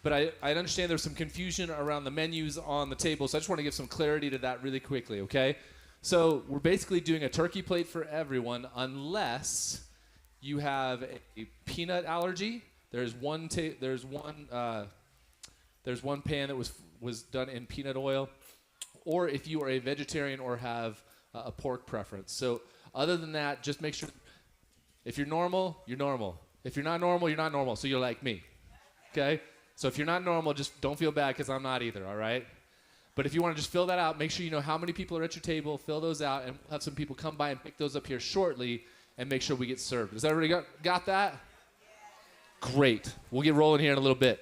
But I understand there's some confusion around the menus on the table, so I just want to give some clarity to that really quickly, okay? So we're basically doing a turkey plate for everyone unless you have a peanut allergy. There's one pan that was done in peanut oil, or if you are a vegetarian or have a pork preference. So other than that, just make sure if you're normal, you're normal. If you're not normal, you're not normal. So you're like me, okay? So if you're not normal, just don't feel bad because I'm not either, all right? But if you want to just fill that out, make sure you know how many people are at your table, fill those out, and we'll have some people come by and pick those up here shortly and make sure we get served. Does everybody got that? Great. We'll get rolling here in a little bit.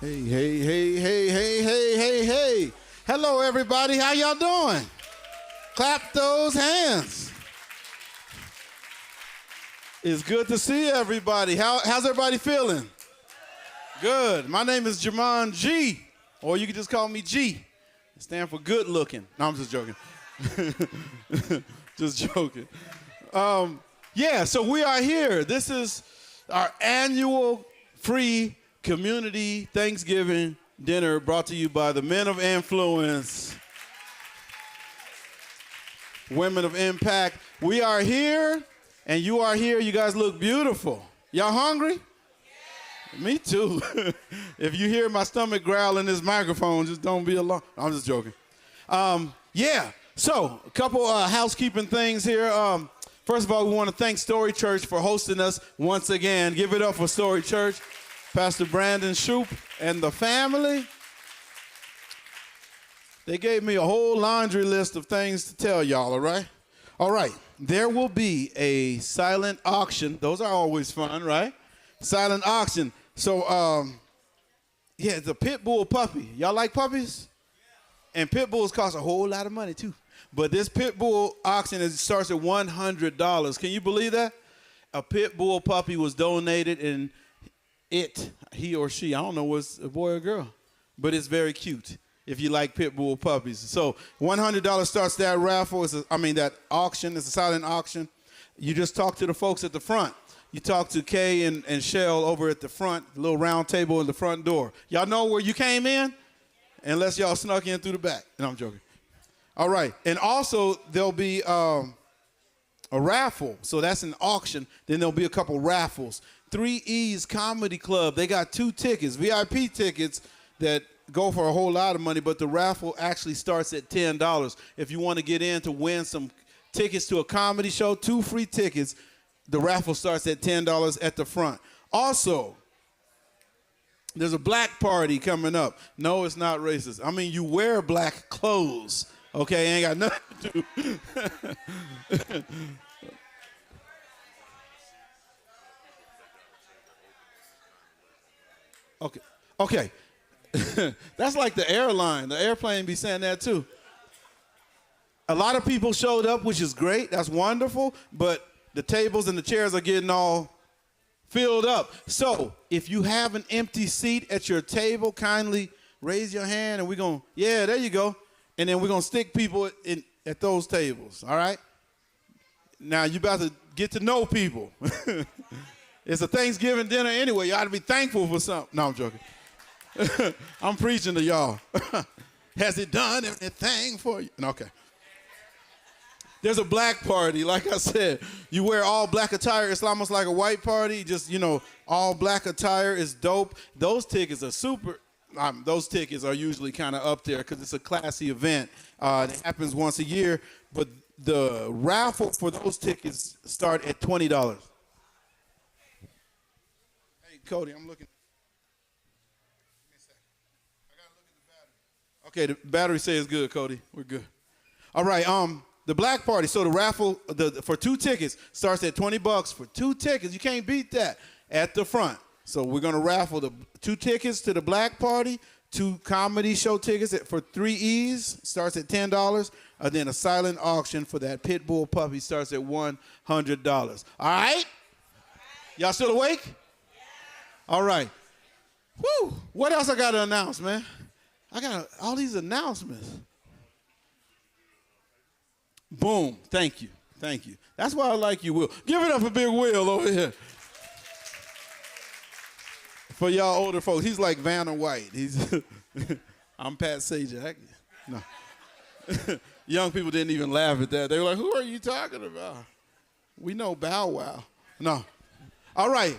Hey, hey, hey, hey, hey, hey, hey, hey. Hello, everybody. How y'all doing? Clap those hands. It's good to see everybody. How's everybody feeling? Good. My name is Jamon G, or you can just call me G. It stands for good looking. No, I'm just joking. Just joking. Yeah, so we are here. This is our annual free community Thanksgiving dinner brought to you by the Men of Influence, Women of Impact. We are here, and you are here. You guys look beautiful. Y'all hungry? Yeah. Me too. If you hear my stomach growl in this microphone, just don't be alarmed. I'm just joking. Yeah, so a couple housekeeping things here. First of all, we want to thank Story Church for hosting us once again. Give it up for Story Church. Pastor Brandon Shoup and the family. They gave me a whole laundry list of things to tell y'all, all right? All right, there will be a silent auction. Those are always fun, right? Silent auction. So, yeah, it's a pit bull puppy. Y'all like puppies? And pit bulls cost a whole lot of money, too. But this pit bull auction starts at $100. Can you believe that? A pit bull puppy was donated, and he or she, I don't know what's a boy or girl, but it's very cute if you like pit bull puppies. So $100 starts that raffle. That auction. It's a silent auction. You just talk to the folks at the front. You talk to Kay and Shell over at the front, the little round table in the front door. Y'all know where you came in? Unless y'all snuck in through the back. No, I'm joking. All right. And also there'll be a raffle. So that's an auction. Then there'll be a couple raffles. 3E's Comedy Club, they got 2 tickets, VIP tickets that go for a whole lot of money, but the raffle actually starts at $10. If you want to get in to win some tickets to a comedy show, 2 free tickets, the raffle starts at $10 at the front. Also, there's a black party coming up. No, it's not racist. I mean, you wear black clothes, okay? Ain't got nothing to do. Okay. That's like the airline. The airplane be saying that too. A lot of people showed up, which is great. That's wonderful. But the tables and the chairs are getting all filled up. So if you have an empty seat at your table, kindly raise your hand and we're going to, yeah, there you go. And then we're going to stick people at those tables, all right? Now you about to get to know people. It's a Thanksgiving dinner anyway. You ought to be thankful for something. No, I'm joking. I'm preaching to y'all. Has it done anything for you? No, okay. There's a black party. Like I said, you wear all black attire. It's almost like a white party. Just, all black attire is dope. Those tickets are super. Those tickets are usually kind of up there because it's a classy event. It happens once a year. But the raffle for those tickets start at $20. Cody, I'm looking. Give me a second. I gotta look at the battery. Okay, the battery says good, Cody. We're good. All right. The black party. So the raffle for 2 tickets starts at $20 for 2 tickets. You can't beat that at the front. So we're gonna raffle the 2 tickets to the black party, 2 comedy show tickets for 3E's starts at $10, and then a silent auction for that pit bull puppy starts at $100. All right? Y'all still awake? All right. Woo! What else I got to announce, man? I got all these announcements. Boom. Thank you. Thank you. That's why I like you, Will. Give it up for Big Will over here. For y'all older folks, he's like Vanna White. I'm Pat Sajak. No. Young people didn't even laugh at that. They were like, who are you talking about? We know Bow Wow. No. All right.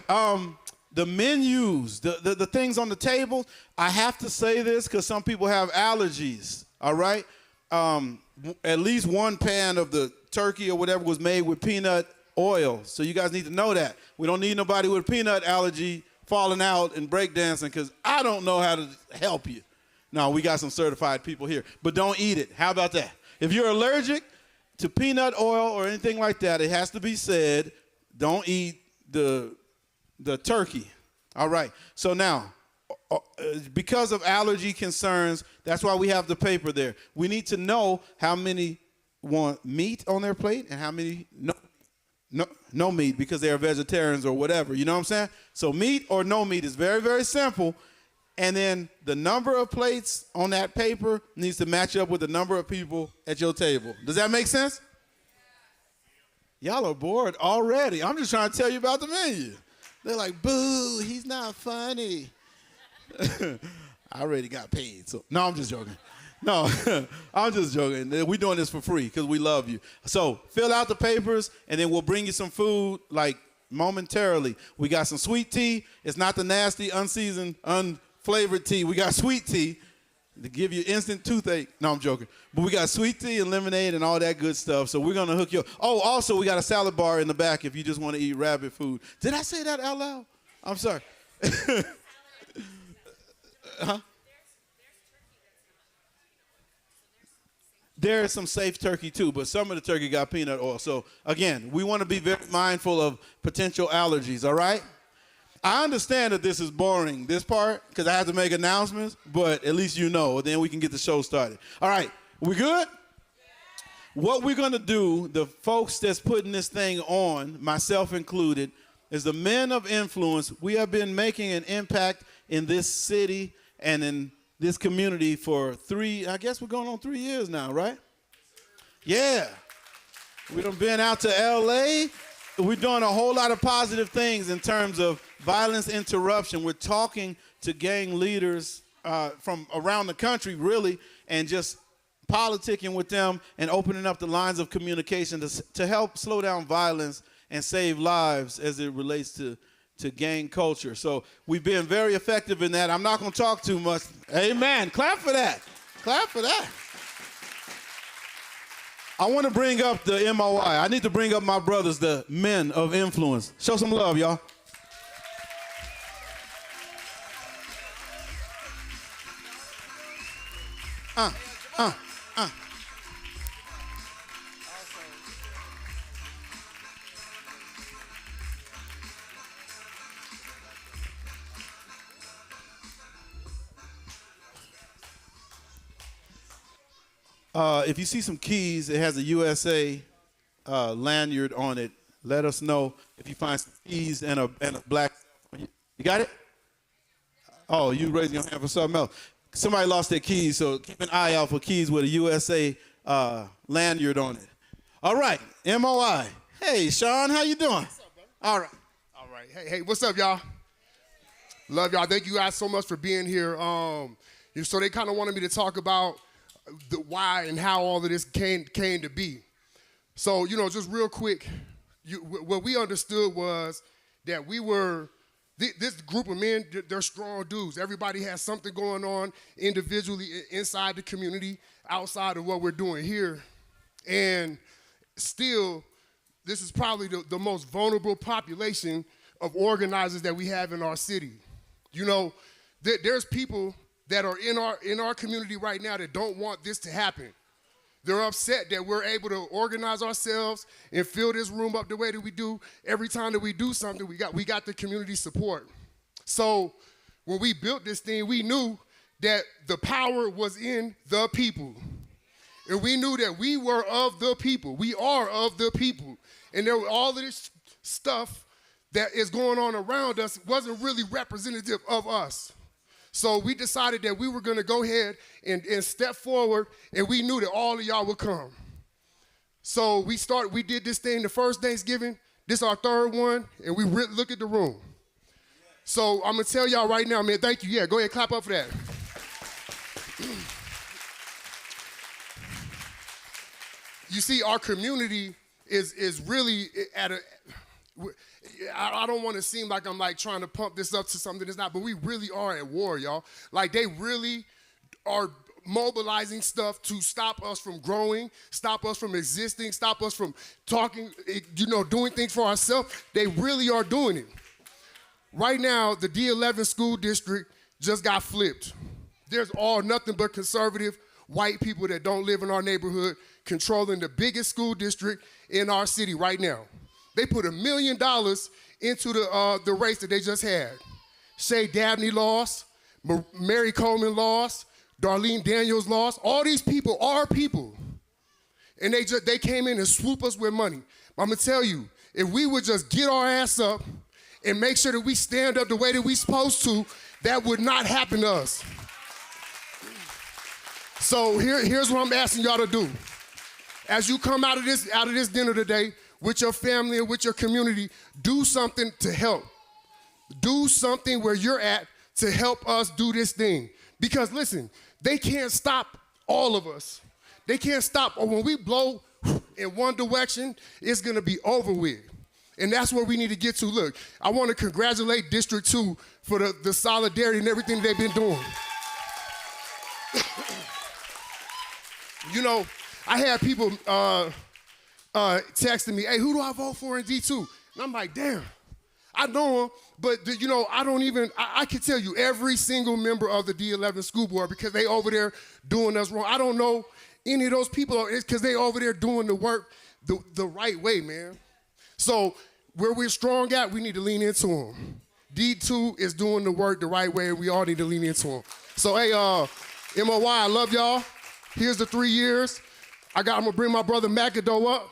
The menus, the things on the table, I have to say this because some people have allergies, all right? At least 1 pan of the turkey or whatever was made with peanut oil, so you guys need to know that. We don't need nobody with peanut allergy falling out and breakdancing because I don't know how to help you. No, we got some certified people here, but don't eat it. How about that? If you're allergic to peanut oil or anything like that, it has to be said, don't eat the turkey. All right. So now, because of allergy concerns, that's why we have the paper there. We need to know how many want meat on their plate and how many no meat because they are vegetarians or whatever. You know what I'm saying? So meat or no meat is very, very simple. And then the number of plates on that paper needs to match up with the number of people at your table. Does that make sense? Y'all are bored already. I'm just trying to tell you about the menu. They're like, boo, he's not funny. I already got paid. So no, I'm just joking. No, I'm just joking. We're doing this for free because we love you. So fill out the papers, and then we'll bring you some food like momentarily. We got some sweet tea. It's not the nasty, unseasoned, unflavored tea. We got sweet tea to give you instant toothache. No, I'm joking. But we got sweet tea and lemonade and all that good stuff. So we're going to hook you up. Oh, also, we got a salad bar in the back if you just want to eat rabbit food. Did I say that out loud? I'm sorry. Huh? There is some safe turkey, too, but some of the turkey got peanut oil. So, again, we want to be very mindful of potential allergies, all right? I understand that this is boring, this part, because I have to make announcements, but at least you know, then we can get the show started. All right, we good? What we're going to do, the folks that's putting this thing on, myself included, is the men of influence. We have been making an impact in this city and in this community for I guess we're going on 3 years now, right? Yeah. We done been out to L.A. We're doing a whole lot of positive things in terms of violence interruption. We're talking to gang leaders from around the country, really, and just politicking with them and opening up the lines of communication to help slow down violence and save lives as it relates to gang culture. So we've been very effective in that. I'm not going to talk too much. Amen. Clap for that. Clap for that. I want to bring up the MOI. I need to bring up my brothers, the men of influence. Show some love, y'all. If you see some keys, it has a USA lanyard on it. Let us know if you find some keys and a black. You got it? Oh, you raising your hand for something else. Somebody lost their keys, so keep an eye out for keys with a USA lanyard on it. All right, MOI. Hey, Sean, how you doing? What's up, brother? All right. Hey, what's up, y'all? Love y'all. Thank you guys so much for being here. So they kind of wanted me to talk about the why and how all of this came to be. So, just real quick, what we understood was that we were, this group of men, they're strong dudes. Everybody has something going on individually inside the community, outside of what we're doing here. And still, this is probably the most vulnerable population of organizers that we have in our city. There's people that are in our community right now that don't want this to happen. They're upset that we're able to organize ourselves and fill this room up the way that we do. Every time that we do something, we got the community support. So when we built this thing, we knew that the power was in the people. And we knew that we were of the people. We are of the people. And there was all of this stuff that is going on around us wasn't really representative of us. So we decided that we were going to go ahead and step forward, and we knew that all of y'all would come. So we did this thing the first Thanksgiving. This is our third one, and we look at the room. So I'm going to tell y'all right now, man, thank you. Yeah, go ahead, clap up for that. You see, our community is really at a... I don't want to seem like I'm like trying to pump this up to something that's not, but we really are at war, y'all. Like they really are mobilizing stuff to stop us from growing, stop us from existing, stop us from talking, doing things for ourselves. They really are doing it. Right now, the D11 school district just got flipped. There's nothing but conservative white people that don't live in our neighborhood controlling the biggest school district in our city right now. They put $1 million into the race that they just had. Shay Dabney lost. Mary Coleman lost. Darlene Daniels lost. All these people are people. And they came in and swooped us with money. I'm going to tell you, if we would just get our ass up and make sure that we stand up the way that we supposed to, that would not happen to us. So here's what I'm asking y'all to do. As you come out of this dinner today with your family and with your community, do something to help. Do something where you're at to help us do this thing. Because listen, they can't stop all of us. They can't stop. Or when we blow in one direction, it's going to be over with. And that's where we need to get to. Look, I want to congratulate District 2 for the solidarity and everything they've been doing. You know, I had people texting me, hey, who do I vote for in D2? And I'm like, damn, I know them, but you know, I can tell you every single member of the D11 school board because they over there doing us wrong. I don't know any of those people, it's because they over there doing the work the right way, man. So where we're strong at, we need to lean into them. D2 is doing the work the right way, and we all need to lean into them. So, hey, MOI, I love y'all. Here's the 3 years. I'm gonna bring my brother McAdoe up.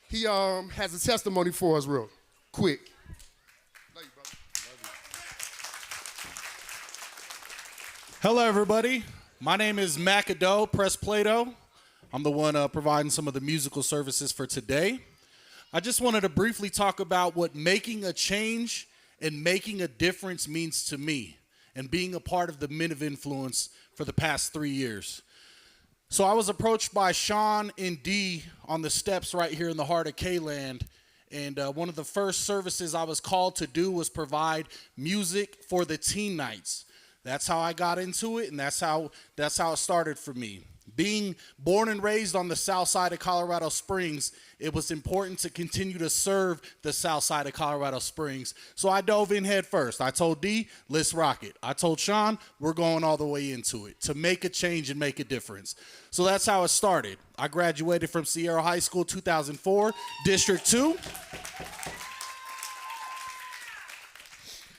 He has a testimony for us real quick. Love you, brother. Love you. Hello, everybody. My name is McAdoe, Press Plato. I'm the one providing some of the musical services for today. I just wanted to briefly talk about what making a change and making a difference means to me and being a part of the Men of Influence for the past 3 years. So I was approached by Sean and Dee on the steps right here in the heart of K-Land, and one of the first services I was called to do was provide music for the teen nights. That's how I got into it, and that's how it started for me. Being born and raised on the south side of Colorado Springs, it was important to continue to serve the south side of Colorado Springs. So I dove in head first. I told Dee, let's rock it. I told Sean, we're going all the way into it to make a change and make a difference. So that's how it started. I graduated from Sierra High School 2004, District 2.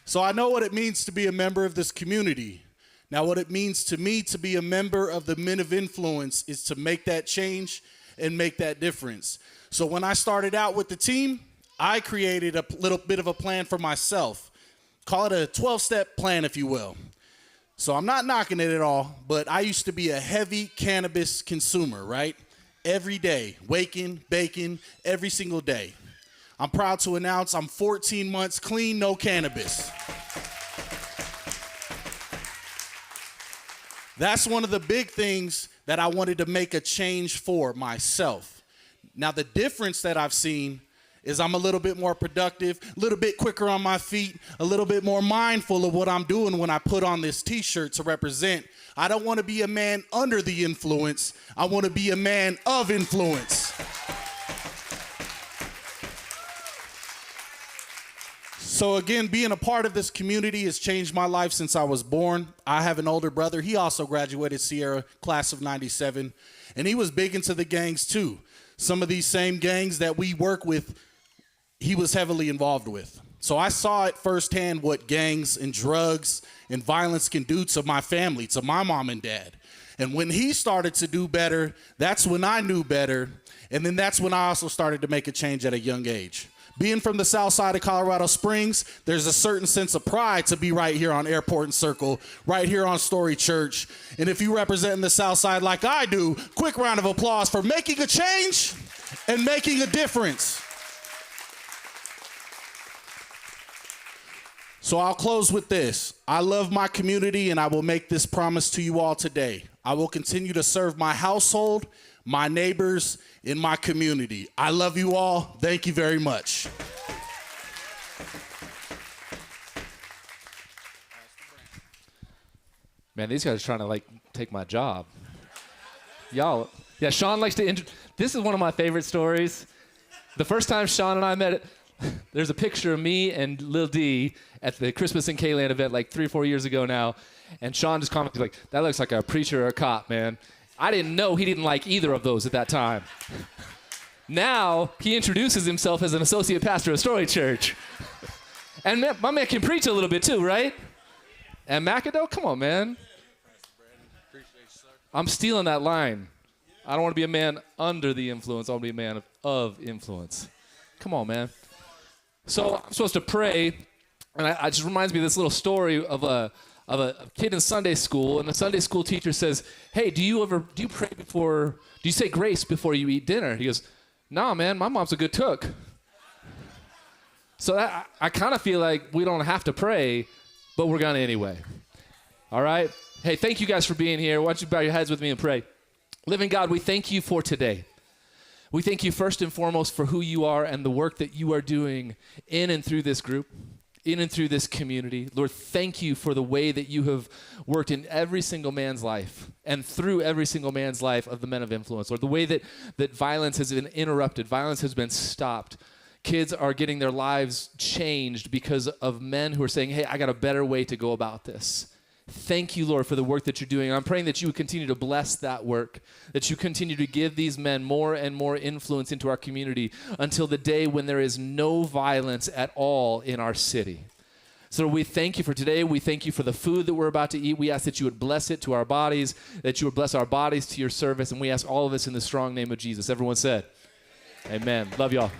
So I know what it means to be a member of this community. Now, what it means to me to be a member of the Men of Influence is to make that change and make that difference. So when I started out with the team, I created a little bit of a plan for myself. Call it a 12-step plan, if you will. So I'm not knocking it at all, but I used to be a heavy cannabis consumer, right? Every day, waking, baking, every single day. I'm proud to announce I'm 14 months clean, no cannabis. That's one of the big things that I wanted to make a change for myself. Now, the difference that I've seen is I'm a little bit more productive, a little bit quicker on my feet, a little bit more mindful of what I'm doing when I put on this t-shirt to represent. I don't want to be a man under the influence. I want to be a man of influence. So again, being a part of this community has changed my life since I was born. I have an older brother. He also graduated Sierra, class of 97, and he was big into the gangs too. Some of these same gangs that we work with, he was heavily involved with. So I saw it firsthand what gangs and drugs and violence can do to my family, to my mom and dad. And when he started to do better, that's when I knew better. And then that's when I also started to make a change at a young age. Being from the south side of Colorado Springs, there's a certain sense of pride to be right here on Airport and Circle, right here on Story Church. And if you represent the south side like I do, quick round of applause for making a change and making a difference. So I'll close with this. I love my community, and I will make this promise to you all today. I will continue to serve my household, my neighbors, in my community. I love you all. Thank you very much. Man, these guys are trying to take my job. Y'all, yeah, Sean likes to this is one of my favorite stories. The first time Sean and I met, there's a picture of me and Lil D at the Christmas in K-Land event 3 or 4 years ago now. And Sean just commented that looks like a preacher or a cop, man. I didn't know he didn't like either of those at that time. Now, he introduces himself as an associate pastor of Story Church. And my man can preach a little bit too, right? And McAdoo, come on, man. I'm stealing that line. I don't want to be a man under the influence. I want to be a man of influence. Come on, man. So I'm supposed to pray, and it just reminds me of this little story of a kid in Sunday school, and the Sunday school teacher says, "Hey, do you pray before? Do you say grace before you eat dinner?" He goes, "Nah, man, my mom's a good cook." So I kind of feel like we don't have to pray, but we're gonna anyway. All right. Hey, thank you guys for being here. Why don't you bow your heads with me and pray? Living God, we thank you for today. We thank you first and foremost for who you are and the work that you are doing in and through this group, in and through this community. Lord, thank you for the way that you have worked in every single man's life and through every single man's life of the men of influence. Lord, the way that violence has been interrupted, violence has been stopped. Kids are getting their lives changed because of men who are saying, hey, I got a better way to go about this. Thank you, Lord, for the work that you're doing. I'm praying that you would continue to bless that work, that you continue to give these men more and more influence into our community until the day when there is no violence at all in our city. So we thank you for today. We thank you for the food that we're about to eat. We ask that you would bless it to our bodies, that you would bless our bodies to your service, and we ask all of this in the strong name of Jesus. Everyone said, amen. Love y'all.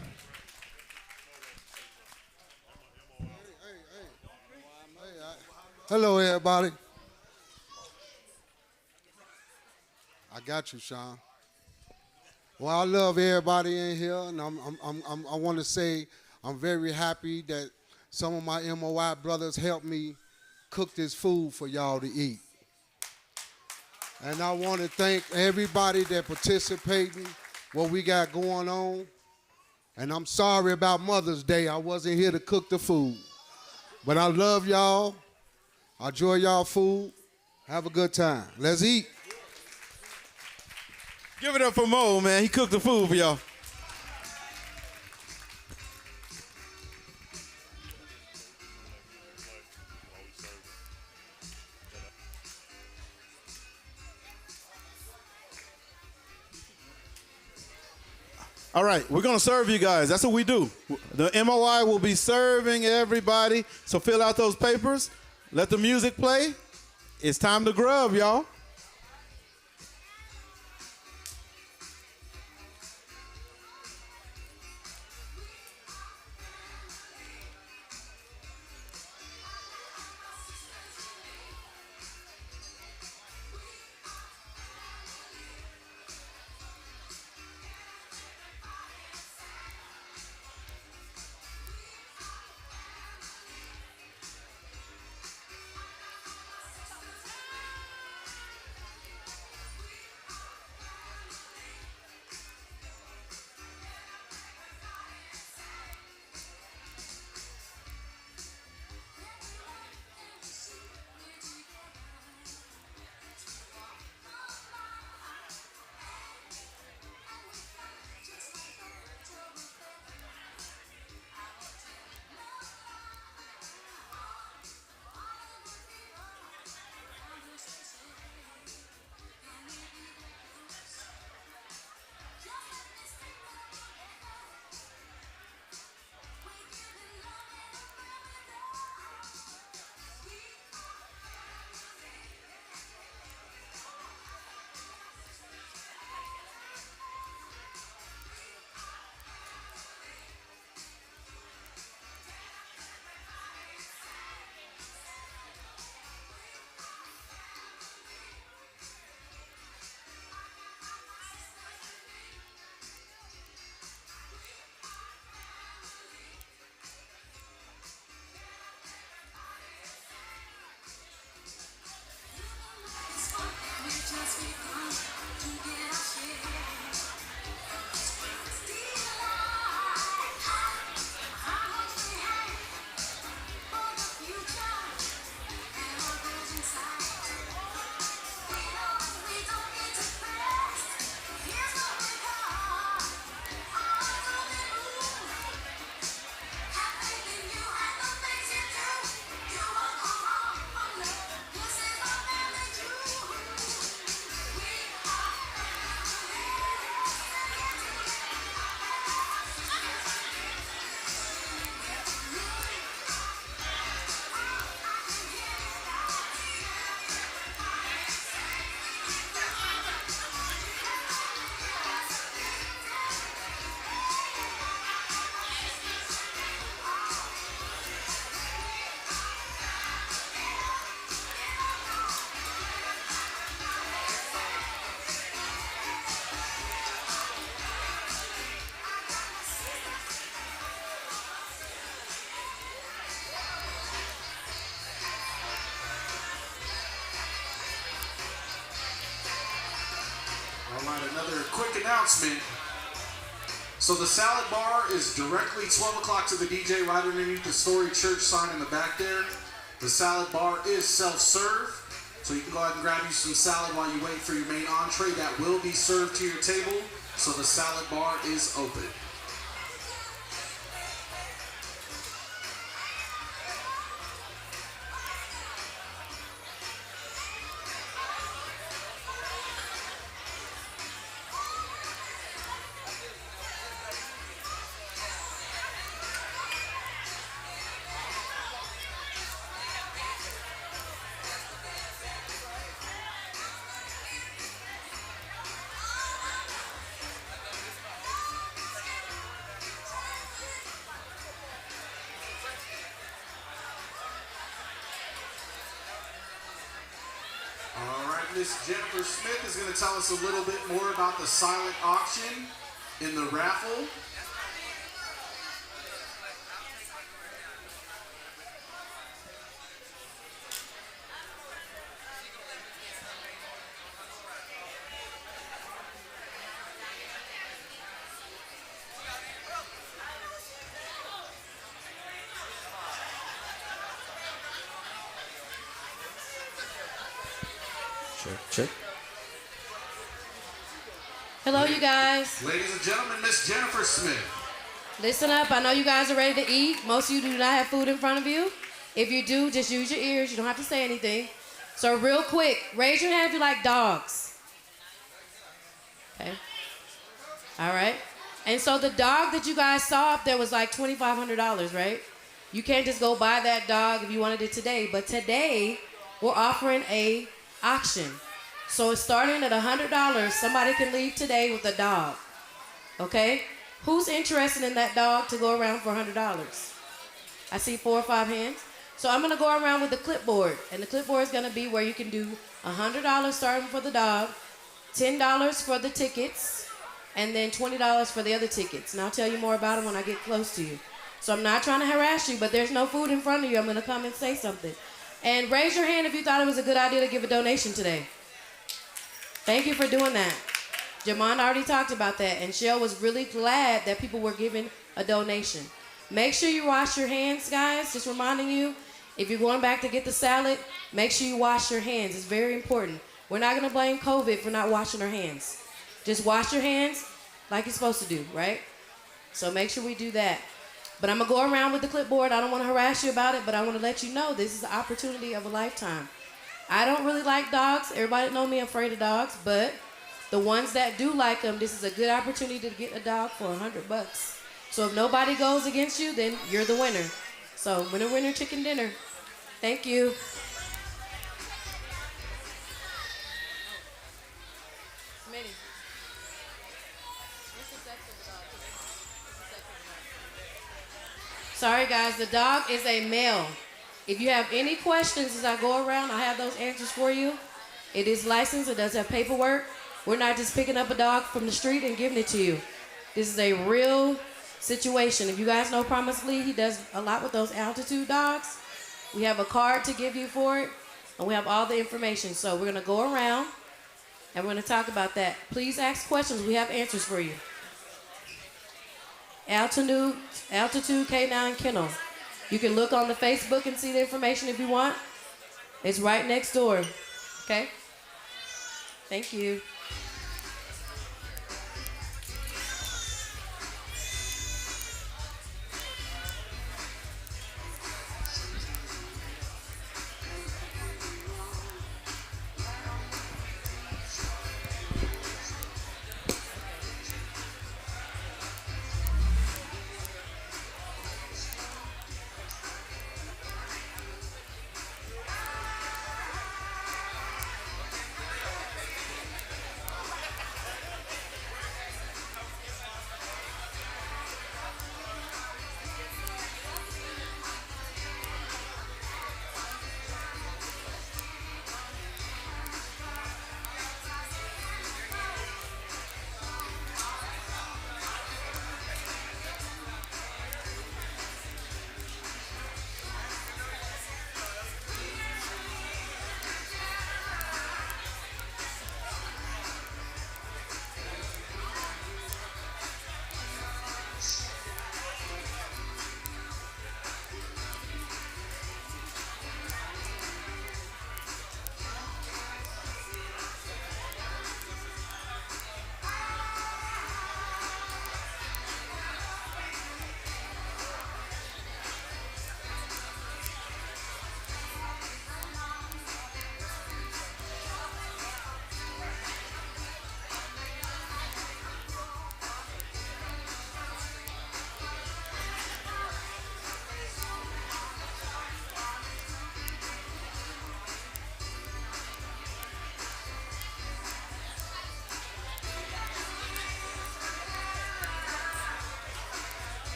Hello, everybody. I got you, Sean. Well, I love everybody in here, and I want to say I'm very happy that some of my MOI brothers helped me cook this food for y'all to eat. And I want to thank everybody that participating, what we got going on. And I'm sorry about Mother's Day. I wasn't here to cook the food. But I love y'all. I enjoy y'all food. Have a good time. Let's eat. Give it up for Mo, man. He cooked the food for y'all. All right, we're going to serve you guys. That's what we do. The MOI will be serving everybody. So fill out those papers. Let the music play. It's time to grub, y'all. All right, another quick announcement. So the salad bar is directly 12 o'clock to the DJ right underneath the Story Church sign in the back there. The salad bar is self-serve, so you can go ahead and grab you some salad while you wait for your main entree. That will be served to your table, so the salad bar is open. All right, Miss Jennifer Smith is going to tell us a little bit more about the silent auction in the raffle. Check. Hello, you guys. Ladies and gentlemen, Miss Jennifer Smith. Listen up. I know you guys are ready to eat. Most of you do not have food in front of you. If you do, just use your ears. You don't have to say anything. So real quick, raise your hand if you like dogs. Okay. All right. And so the dog that you guys saw up there was like $2,500, right? You can't just go buy that dog if you wanted it today. But today, we're offering a auction. So it's starting at $100. Somebody can leave today with a dog. Okay? Who's interested in that dog to go around for $100? I see 4 or 5 hands. So I'm going to go around with the clipboard. And the clipboard is going to be where you can do $100 starting for the dog, $10 for the tickets, and then $20 for the other tickets. And I'll tell you more about them when I get close to you. So I'm not trying to harass you, but there's no food in front of you. I'm going to come and say something. And raise your hand if you thought it was a good idea to give a donation today. Thank you for doing that. Jamon already talked about that, and Shell was really glad that people were giving a donation. Make sure you wash your hands, guys. Just reminding you, if you're going back to get the salad, make sure you wash your hands. It's very important. We're not going to blame COVID for not washing our hands. Just wash your hands like you're supposed to do, right? So make sure we do that. But I'm going to go around with the clipboard. I don't want to harass you about it, but I want to let you know this is the opportunity of a lifetime. I don't really like dogs. Everybody know me, I'm afraid of dogs. But the ones that do like them, this is a good opportunity to get a dog for $100. So if nobody goes against you, then you're the winner. So winner, chicken dinner. Thank you. Smitty. What's the sex of the dog? Sorry, guys, the dog is a male. If you have any questions as I go around, I have those answers for you. It is licensed. It does have paperwork. We're not just picking up a dog from the street and giving it to you. This is a real situation. If you guys know Promise Lee, he does a lot with those altitude dogs. We have a card to give you for it, and we have all the information. So we're going to go around, and we're going to talk about that. Please ask questions. We have answers for you. Altitude K9 Kennel. You can look on the Facebook and see the information if you want. It's right next door. Okay? Thank you.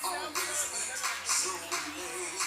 Always eat so late.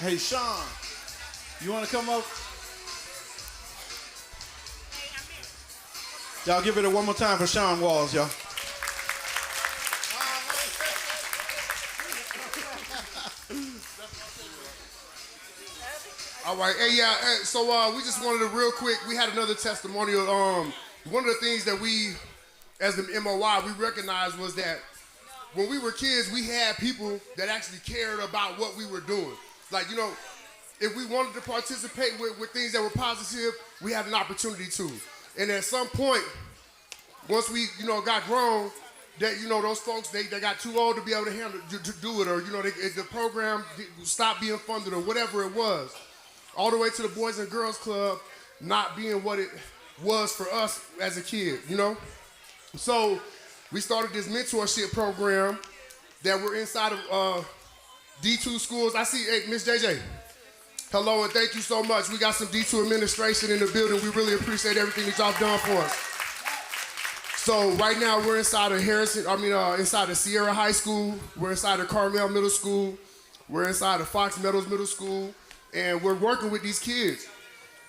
Hey, Sean, you want to come up? Y'all give it one more time for Sean Walls, y'all. All right, hey, yeah, so we just wanted to real quick, we had another testimonial. One of the things that we, as the MOI, we recognized was that when we were kids, we had people that actually cared about what we were doing. Like, you know, if we wanted to participate with things that were positive, we had an opportunity to. And at some point, once we, you know, got grown, that, you know, those folks, they got too old to be able to handle, to do it, or, you know, the program stopped being funded or whatever it was. All the way to the Boys and Girls Club not being what it was for us as a kid, you know? So we started this mentorship program that we're inside of D2 schools. I see, hey, Miss JJ. Hello, and thank you so much. We got some D2 administration in the building. We really appreciate everything that y'all done for us. So right now we're inside of inside of Sierra High School. We're inside of Carmel Middle School. We're inside of Fox Meadows Middle School. And we're working with these kids.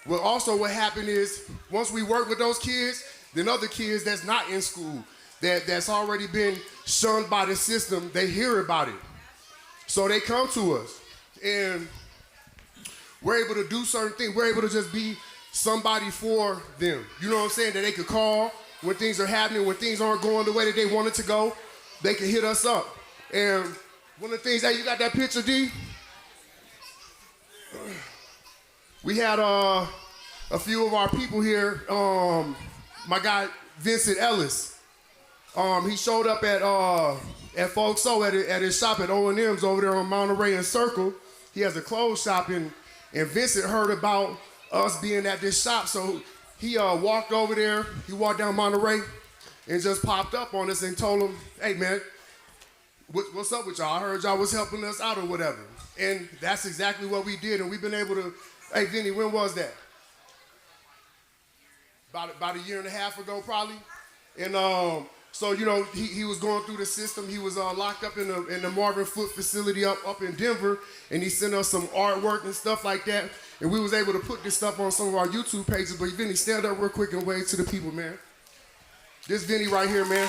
Well, also what happened is, once we work with those kids, then other kids that's not in school, that's already been shunned by the system, they hear about it. So they come to us, and we're able to do certain things. We're able to just be somebody for them. You know what I'm saying? That they could call when things are happening, when things aren't going the way that they wanted to go, they can hit us up. And one of the things, hey, you got that picture, D? We had a few of our people here. My guy Vincent Ellis. He showed up at Folks So at his shop at O&M's over there on Monterey and Circle. He has a clothes shop, and Vincent heard about us being at this shop, so he walked over there. He walked down Monterey and just popped up on us and told him, "Hey man, what's up with y'all? I heard y'all was helping us out or whatever." And that's exactly what we did, and we've been able to. Hey, Vinny, when was that? About a year and a half ago, probably. And so, you know, he was going through the system. He was locked up in the Marvin Foot facility up in Denver, and he sent us some artwork and stuff like that. And we was able to put this stuff on some of our YouTube pages. But Vinny, stand up real quick and wave to the people, man. This Vinny right here, man.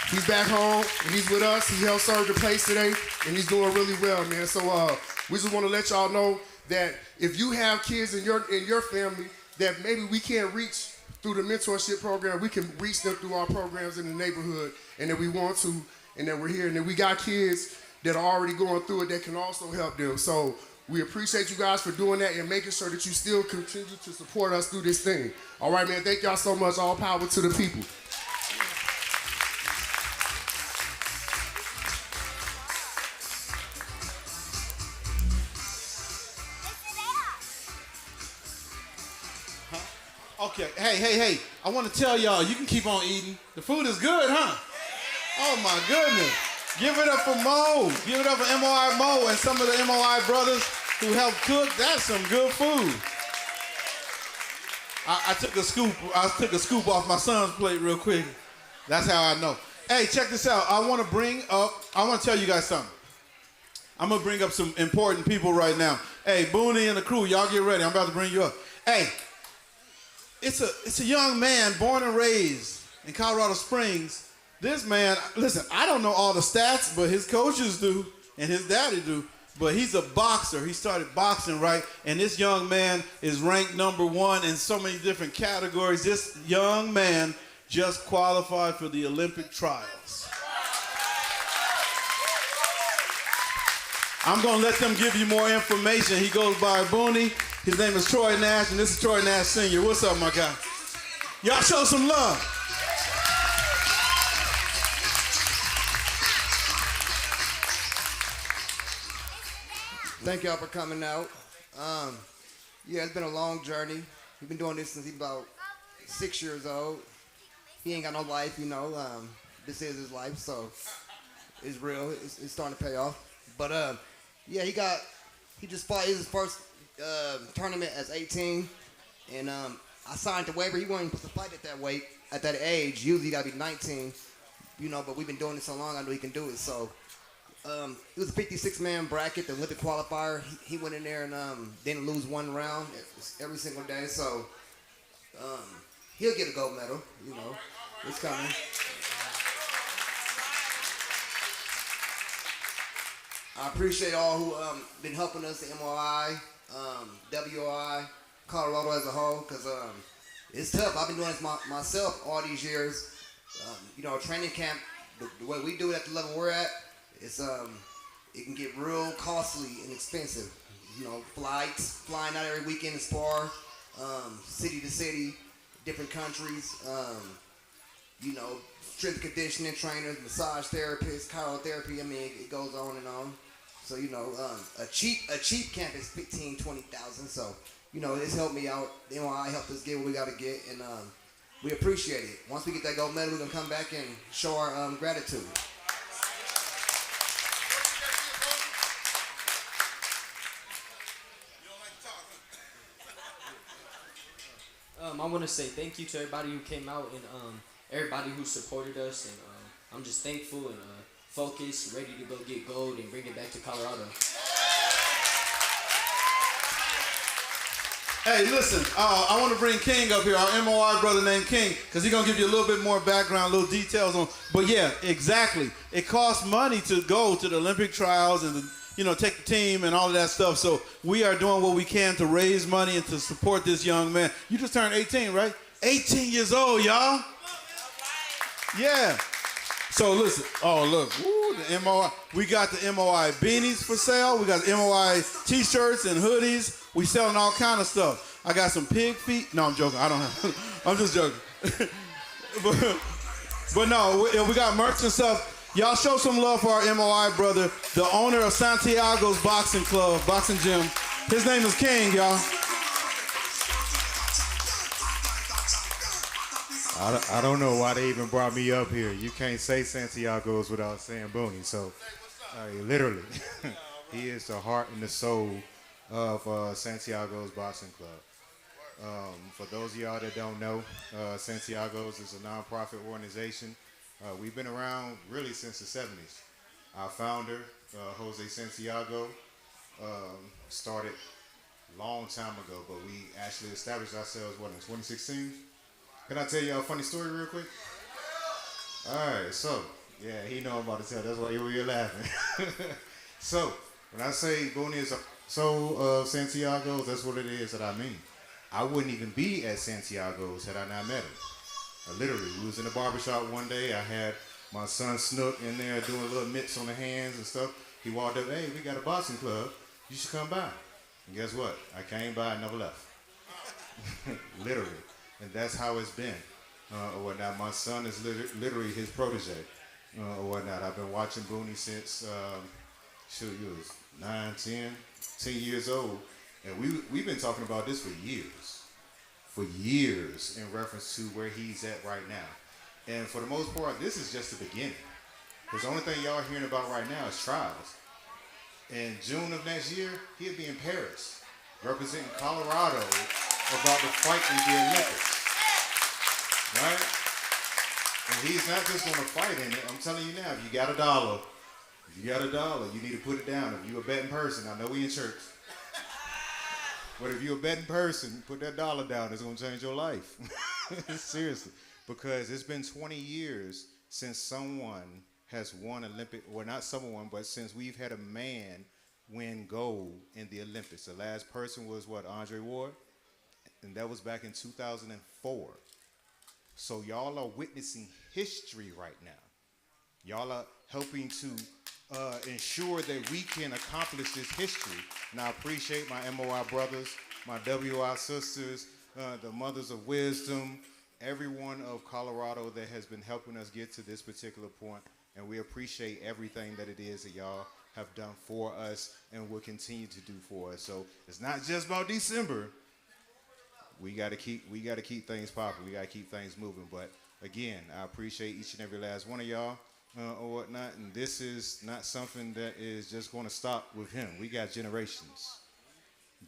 He's back home, and he's with us. He helped serve the place today, and he's doing really well, man. So we just want to let y'all know that if you have kids in your family that maybe we can't reach through the mentorship program, we can reach them through our programs in the neighborhood, and that we want to, and that we're here, and that we got kids that are already going through it that can also help them. So we appreciate you guys for doing that and making sure that you still continue to support us through this thing. All right, man, thank y'all so much. All power to the people. Okay, hey, I want to tell y'all, you can keep on eating. The food is good, huh? Oh my goodness. Give it up for Mo. Give it up for MOI Mo and some of the MOI brothers who helped cook. That's some good food. I took a scoop off my son's plate real quick. That's how I know. Hey, check this out. I want to tell you guys something. I'm going to bring up some important people right now. Hey, Booney and the crew, y'all get ready. I'm about to bring you up. Hey, it's a young man born and raised in Colorado Springs. This man, listen, I don't know all the stats, but his coaches do and his daddy do. But he's a boxer. He started boxing, right? And this young man is ranked #1 in so many different categories. This young man just qualified for the Olympic trials. I'm going to let them give you more information. He goes by Booney. His name is Troy Nash, and this is Troy Nash Sr. What's up, my guy? Y'all show some love. Thank y'all for coming out. Yeah, it's been a long journey. We've been doing this since he's about 6 years old. He ain't got no life, you know. This is his life, so it's real. It's starting to pay off. But yeah, he just fought his first tournament as 18, and I signed the waiver. He wasn't supposed to fight at that weight, at that age. Usually you gotta be 19, you know, but we've been doing it so long, I know he can do it. So it was a 56-man bracket, the Olympic qualifier. He went in there and didn't lose one round every single day. So he'll get a gold medal. You know, it's coming. I appreciate all who been helping us, the MOI, WOI, Colorado as a whole, because it's tough. I've been doing this myself all these years. You know, training camp, the way we do it at the level we're at, it's it can get real costly and expensive. You know, flights, flying out every weekend to spar, city to city, different countries. You know, strength conditioning trainers, massage therapists, chirotherapy. I mean, it goes on and on. So you know, a cheap camp is $15,000-$20,000. So you know, it's helped me out. The MOI helped us get what we got to get, and we appreciate it. Once we get that gold medal, we're gonna come back and show our gratitude. I want to say thank you to everybody who came out and everybody who supported us, and I'm just thankful and focused, ready to go get gold and bring it back to Colorado. Hey, listen, I want to bring King up here, our MOI brother named King, because he's going to give you a little bit more background, little details on. But yeah, exactly. It costs money to go to the Olympic trials and, you know, take the team and all of that stuff. So we are doing what we can to raise money and to support this young man. You just turned 18, right? 18 years old, y'all. Yeah. So listen, oh look, woo, the MOI. We got the MOI beanies for sale. We got the MOI t-shirts and hoodies. We selling all kind of stuff. I got some pig feet. No, I'm joking. I don't have. I'm just joking. but no, we got merch and stuff. Y'all show some love for our MOI brother, the owner of Santiago's Boxing Club, Boxing Gym. His name is King, y'all. I don't know why they even brought me up here. You can't say Santiago's without saying Booney. So, literally, he is the heart and the soul of Santiago's Boxing Club. For those of y'all that don't know, Santiago's is a nonprofit organization. We've been around really since the 70s. Our founder, Jose Santiago, started a long time ago, but we actually established ourselves, in 2016? Can I tell you a funny story real quick? All right, so, yeah, he know I'm about to tell. That's why you're laughing. So, when I say Booney is a soul of Santiago's, that's what it is that I mean. I wouldn't even be at Santiago's had I not met him. Literally, we was in the barbershop one day. I had my son Snook in there doing little mitts on the hands and stuff. He walked up, hey, we got a boxing club. You should come by. And guess what? I came by and never left. Literally. And that's how it's been, or whatnot. My son is literally his protege, or whatnot. I've been watching Booney since, he was 9, 10 years old. And we've been talking about this for years in reference to where he's at right now. And for the most part, this is just the beginning. Because the only thing y'all hearing about right now is trials. In June of next year, he'll be in Paris, representing Colorado, about to fight in the Olympics, right? And he's not just going to fight in it. I'm telling you now, if you got $1, you need to put it down. If you're a betting person, I know we in church, but if you're a betting person, put that dollar down. It's going to change your life. Seriously, because it's been 20 years since someone has won Olympic, or not someone, but since we've had a man win gold in the Olympics. The last person was Andre Ward? And that was back in 2004. So y'all are witnessing history right now. Y'all are helping to ensure that we can accomplish this history. And I appreciate my MOI brothers, my WI sisters, the mothers of wisdom, everyone of Colorado that has been helping us get to this particular point. And we appreciate everything that it is that y'all have done for us and will continue to do for us. So it's not just about December. We got to keep things popping. We got to keep things moving. But again, I appreciate each and every last one of y'all or whatnot. And this is not something that is just going to stop with him. We got generations.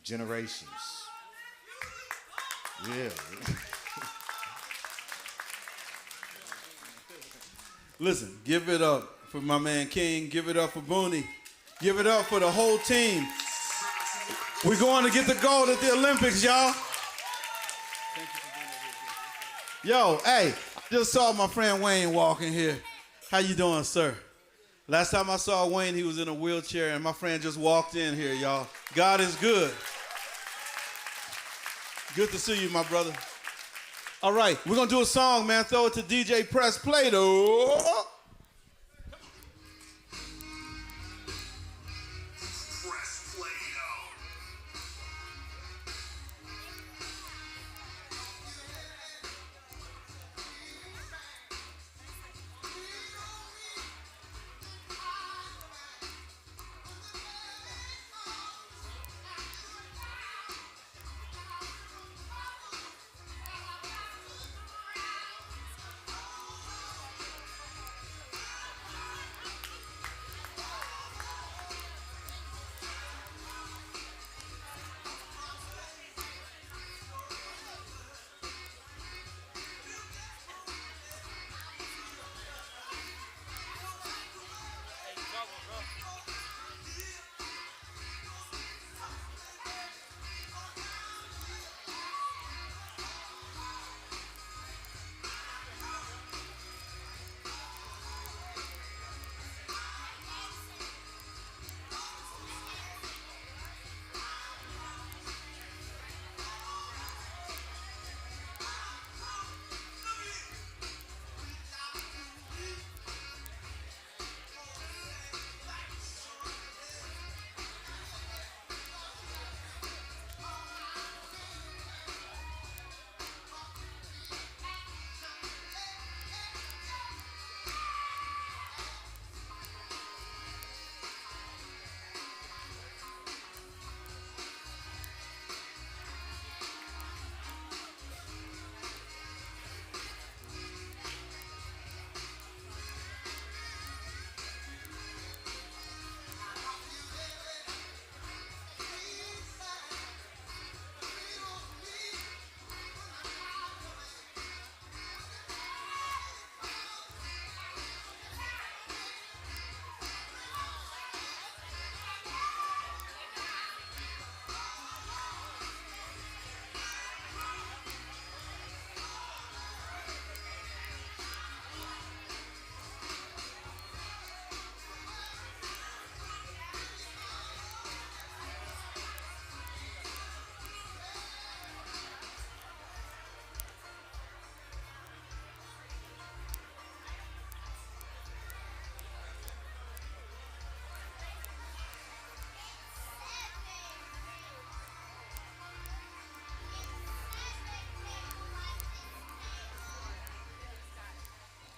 Generations. Yeah. Listen, give it up for my man King. Give it up for Booney. Give it up for the whole team. We're going to get the gold at the Olympics, y'all. Yo, hey, I just saw my friend Wayne walking here. How you doing, sir? Last time I saw Wayne, he was in a wheelchair, and my friend just walked in here, y'all. God is good. Good to see you, my brother. All right, we're going to do a song, man. Throw it to DJ Press Play-Doh.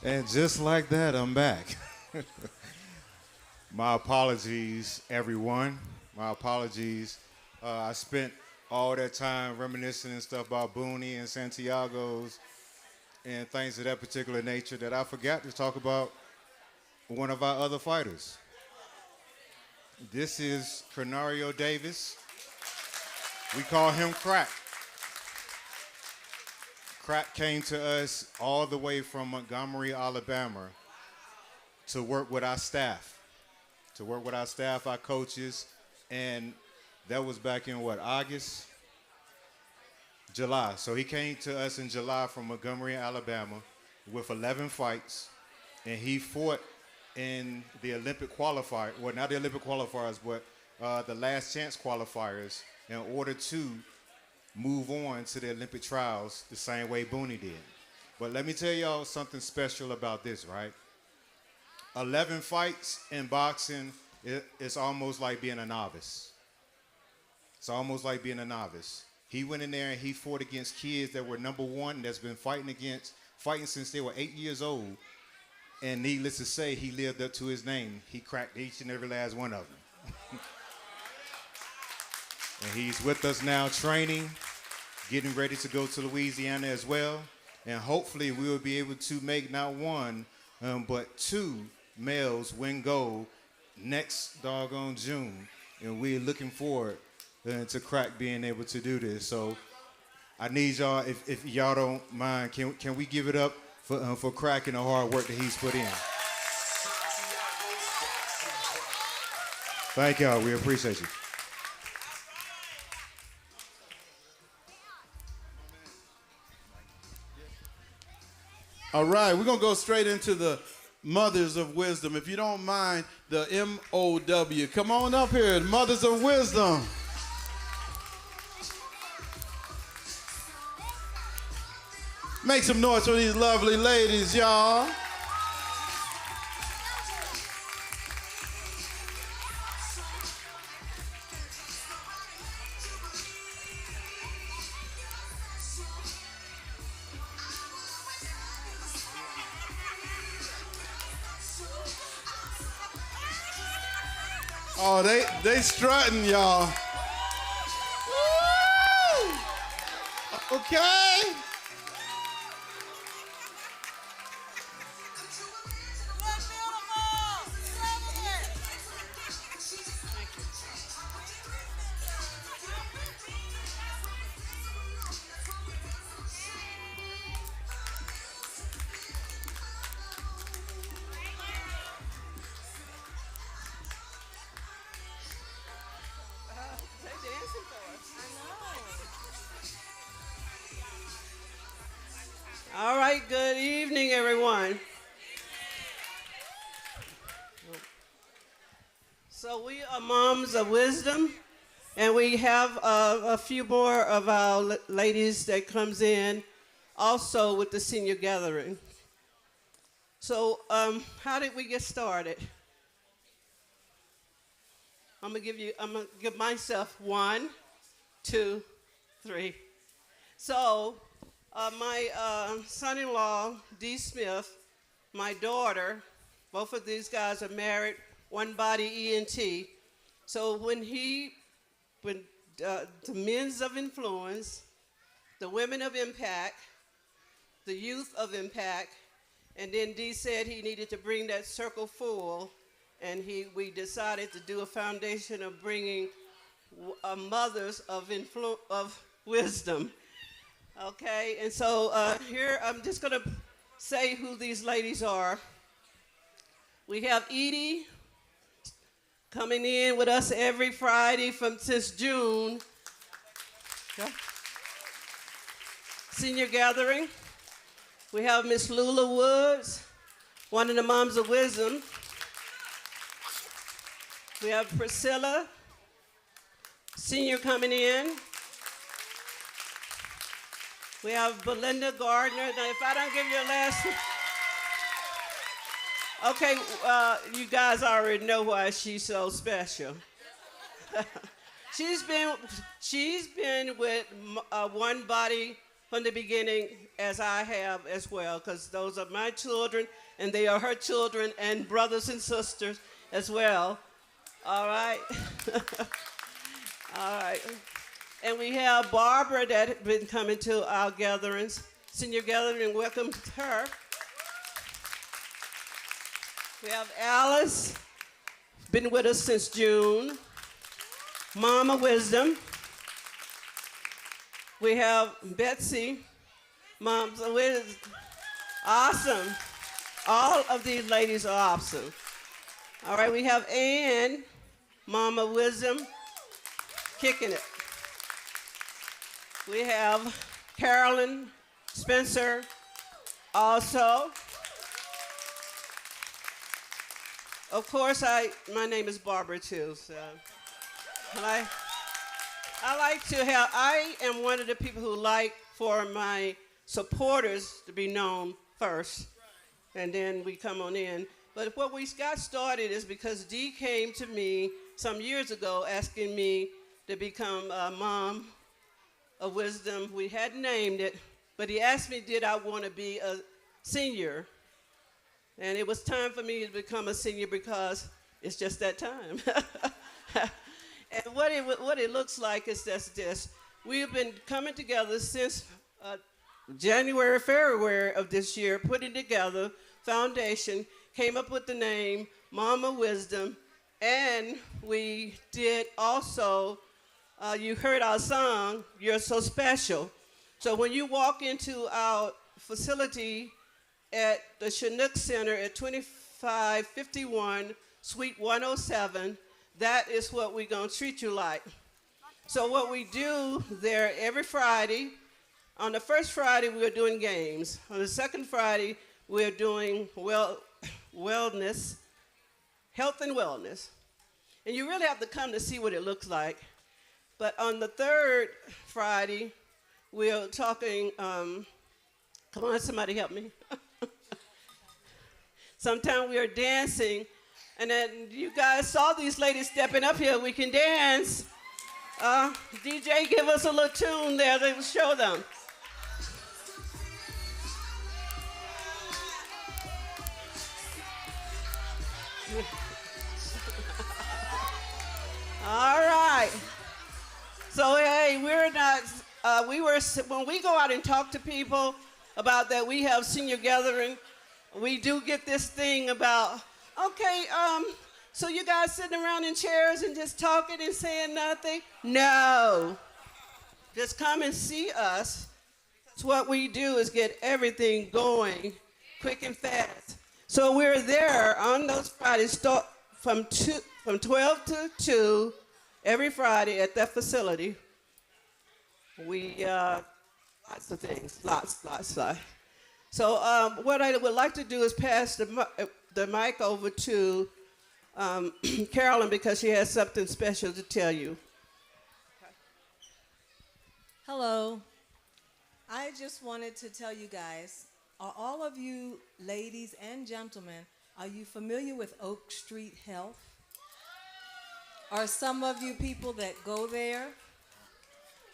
And just like that, I'm back. My apologies, everyone. My apologies. I spent all that time reminiscing and stuff about Booney and Santiago's and things of that particular nature that I forgot to talk about one of our other fighters. This is Crenario Davis. We call him Crack. Crack came to us all the way from Montgomery, Alabama, to work with our staff, our coaches, and that was back in what, August? July. So he came to us in July from Montgomery, Alabama with 11 fights, and he fought in the Olympic qualifier, well, not the Olympic qualifiers, but the last chance qualifiers in order to move on to the Olympic trials the same way Booney did. But let me tell y'all something special about this, right? 11 fights in boxing, it's almost like being a novice. It's almost like being a novice. He went in there and he fought against kids that were number one, that's been fighting since they were 8 years old. And needless to say, he lived up to his name. He cracked each and every last one of them. And he's with us now training, getting ready to go to Louisiana as well. And hopefully we will be able to make not one, but two males win gold next doggone June. And we're looking forward to Crack being able to do this. So I need y'all, if y'all don't mind, can we give it up for Crack and the hard work that he's put in? Thank y'all. We appreciate you. All right, we're going to go straight into the Mothers of Wisdom. If you don't mind, the MOW. Come on up here, Mothers of Wisdom. Make some noise for these lovely ladies, y'all. Oh, they strutting, y'all. Woo! Okay. All right, good evening, everyone. So we are Moms of Wisdom, and we have a few more of our ladies that comes in also with the senior gathering. So how did we get started? I'm gonna give myself 1, 2, 3. So my son-in-law, D. Smith, my daughter, both of these guys are married, One Body ENT. So when the men's of influence, the women of impact, the youth of impact, and then D said he needed to bring that circle full, and we decided to do a foundation of bringing mothers of wisdom. Okay, and so here I'm just going to say who these ladies are. We have Edie coming in with us every Friday since June. Okay. Senior gathering. We have Miss Lula Woods, one of the Moms of Wisdom. We have Priscilla, senior coming in. We have Belinda Gardner. Now, if I don't give you a last okay, you guys already know why she's so special. She's been with One Body from the beginning, as I have as well, because those are my children, and they are her children and brothers and sisters as well. All right. All right. And we have Barbara that has been coming to our gatherings, senior gathering, welcome her. We have Alice, been with us since June. Mama Wisdom. We have Betsy, Moms of Wisdom. Awesome. All of these ladies are awesome. All right, we have Ann, Mama Wisdom, kicking it. We have Carolyn Spencer also. Of course, my name is Barbara too, so I am one of the people who like for my supporters to be known first, and then we come on in. But what we got started is because Dee came to me some years ago asking me to become a Mom of Wisdom. We hadn't named it, but he asked me, did I want to be a senior? And it was time for me to become a senior because it's just that time. And what it looks like is just this. We've been coming together since January, February of this year, putting together foundation, came up with the name Mama Wisdom, and we did also, you heard our song, You're So Special. So when you walk into our facility at the Chinook Center at 2551 Suite 107, that is what we're going to treat you like. So what we do there every Friday, on the first Friday, we're doing games. On the second Friday, we're doing wellness, health and wellness. And you really have to come to see what it looks like. But on the third Friday, we're talking, come on, somebody help me. Sometimes we are dancing, and then you guys saw these ladies stepping up here. We can dance. DJ, give us a little tune there to show them. All right. So hey, when we go out and talk to people about that, we have senior gathering. We do get this thing about, okay, so you guys sitting around in chairs and just talking and saying nothing? No. Just come and see us. That's what we do, is get everything going quick and fast. So we're there on those Fridays, start from 12 to 2 every Friday at that facility. We, lots of things, lots. So what I would like to do is pass the mic over to Carolyn, because she has something special to tell you. Hello. I just wanted to tell you guys, are all of you ladies and gentlemen, are you familiar with Oak Street Health? Are some of you people that go there?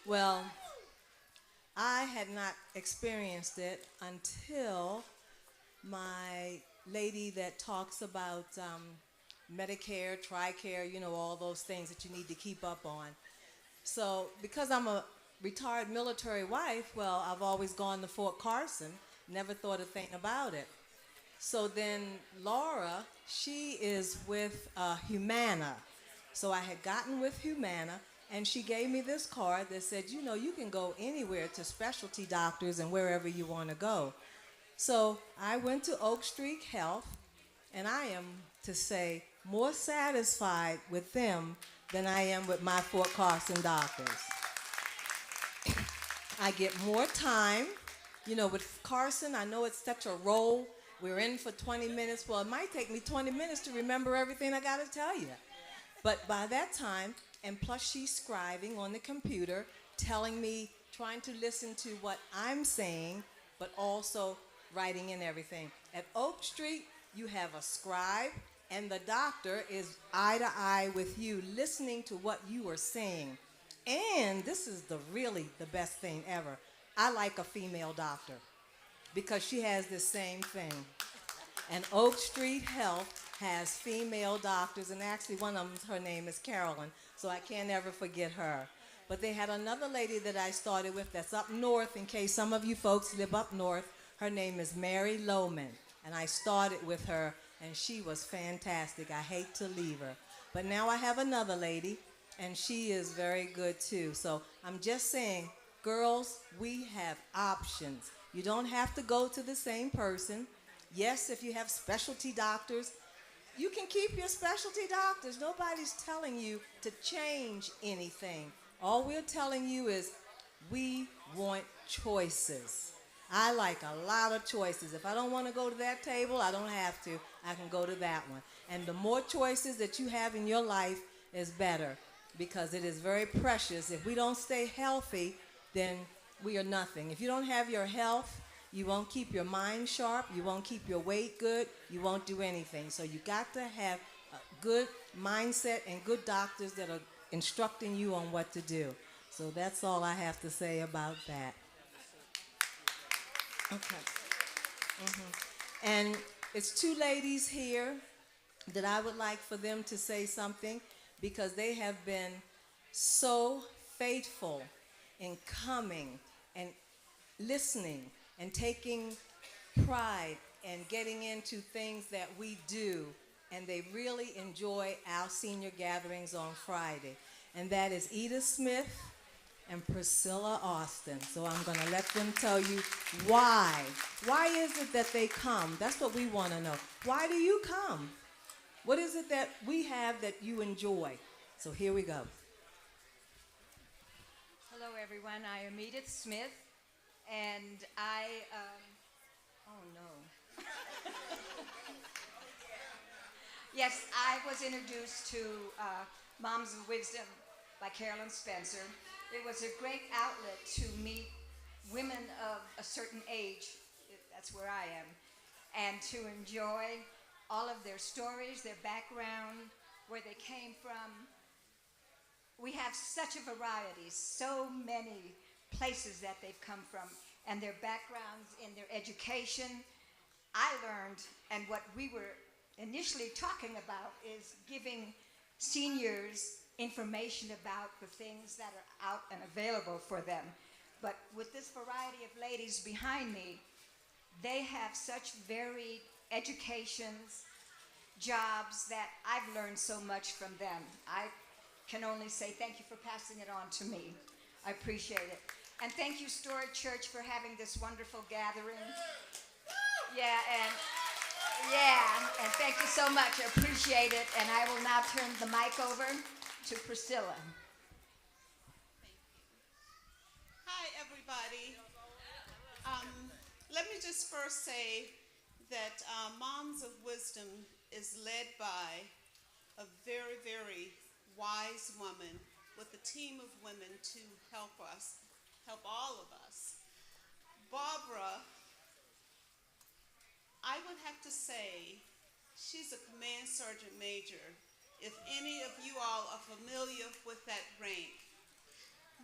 Well, I had not experienced it until my lady that talks about Medicare, TRICARE, you know, all those things that you need to keep up on. So because I'm a retired military wife, well, I've always gone to Fort Carson, never thought a thing about it. So then Laura, she is with Humana. So I had gotten with Humana, and she gave me this card that said, you know, you can go anywhere to specialty doctors and wherever you want to go. So I went to Oak Street Health, and I am, to say, more satisfied with them than I am with my Fort Carson doctors. I get more time. You know, with Carson, I know it's such a role. We're in for 20 minutes. Well, it might take me 20 minutes to remember everything I got to tell you. But by that time, and plus she's scribing on the computer, telling me, trying to listen to what I'm saying, but also writing in everything. At Oak Street, you have a scribe, and the doctor is eye to eye with you, listening to what you are saying. And this is really the best thing ever. I like a female doctor because she has the same thing. And Oak Street Health has female doctors, and actually one of them, her name is Carolyn, so I can't ever forget her. But they had another lady that I started with that's up north, in case some of you folks live up north. Her name is Mary Lohman, and I started with her, and she was fantastic. I hate to leave her. But now I have another lady, and she is very good too. So I'm just saying, girls, we have options. You don't have to go to the same person. Yes, if you have specialty doctors, you can keep your specialty doctors. Nobody's telling you to change anything. All we're telling you is we want choices. I like a lot of choices. If I don't want to go to that table, I don't have to. I can go to that one. And the more choices that you have in your life is better, because it is very precious. If we don't stay healthy, then we are nothing. If you don't have your health, you won't keep your mind sharp, you won't keep your weight good, you won't do anything. So you got to have a good mindset and good doctors that are instructing you on what to do. So that's all I have to say about that. Okay. And it's two ladies here that I would like for them to say something, because they have been so faithful in coming and listening and taking pride and getting into things that we do, and they really enjoy our senior gatherings on Friday. And that is Edith Smith and Priscilla Austin. So I'm going to let them tell you why. Why is it that they come? That's what we want to know. Why do you come? What is it that we have that you enjoy? So here we go. Hello, everyone. I am Edith Smith, and oh no. Yes, I was introduced to Moms of Wisdom by Carolyn Spencer. It was a great outlet to meet women of a certain age, that's where I am, and to enjoy all of their stories, their background, where they came from. We have such a variety, so many places that they've come from, and their backgrounds in their education. I learned, and what we were initially talking about is giving seniors information about the things that are out and available for them. But with this variety of ladies behind me, they have such varied educations, jobs, that I've learned so much from them. I can only say thank you for passing it on to me. I appreciate it. And thank you, Story Church, for having this wonderful gathering. And thank you so much. I appreciate it. And I will now turn the mic over to Priscilla. Hi, everybody. Let me just first say that Moms of Wisdom is led by a very, very wise woman with a team of women to help us, help all of us. Barbara, I would have to say she's a command sergeant major, if any of you all are familiar with that rank.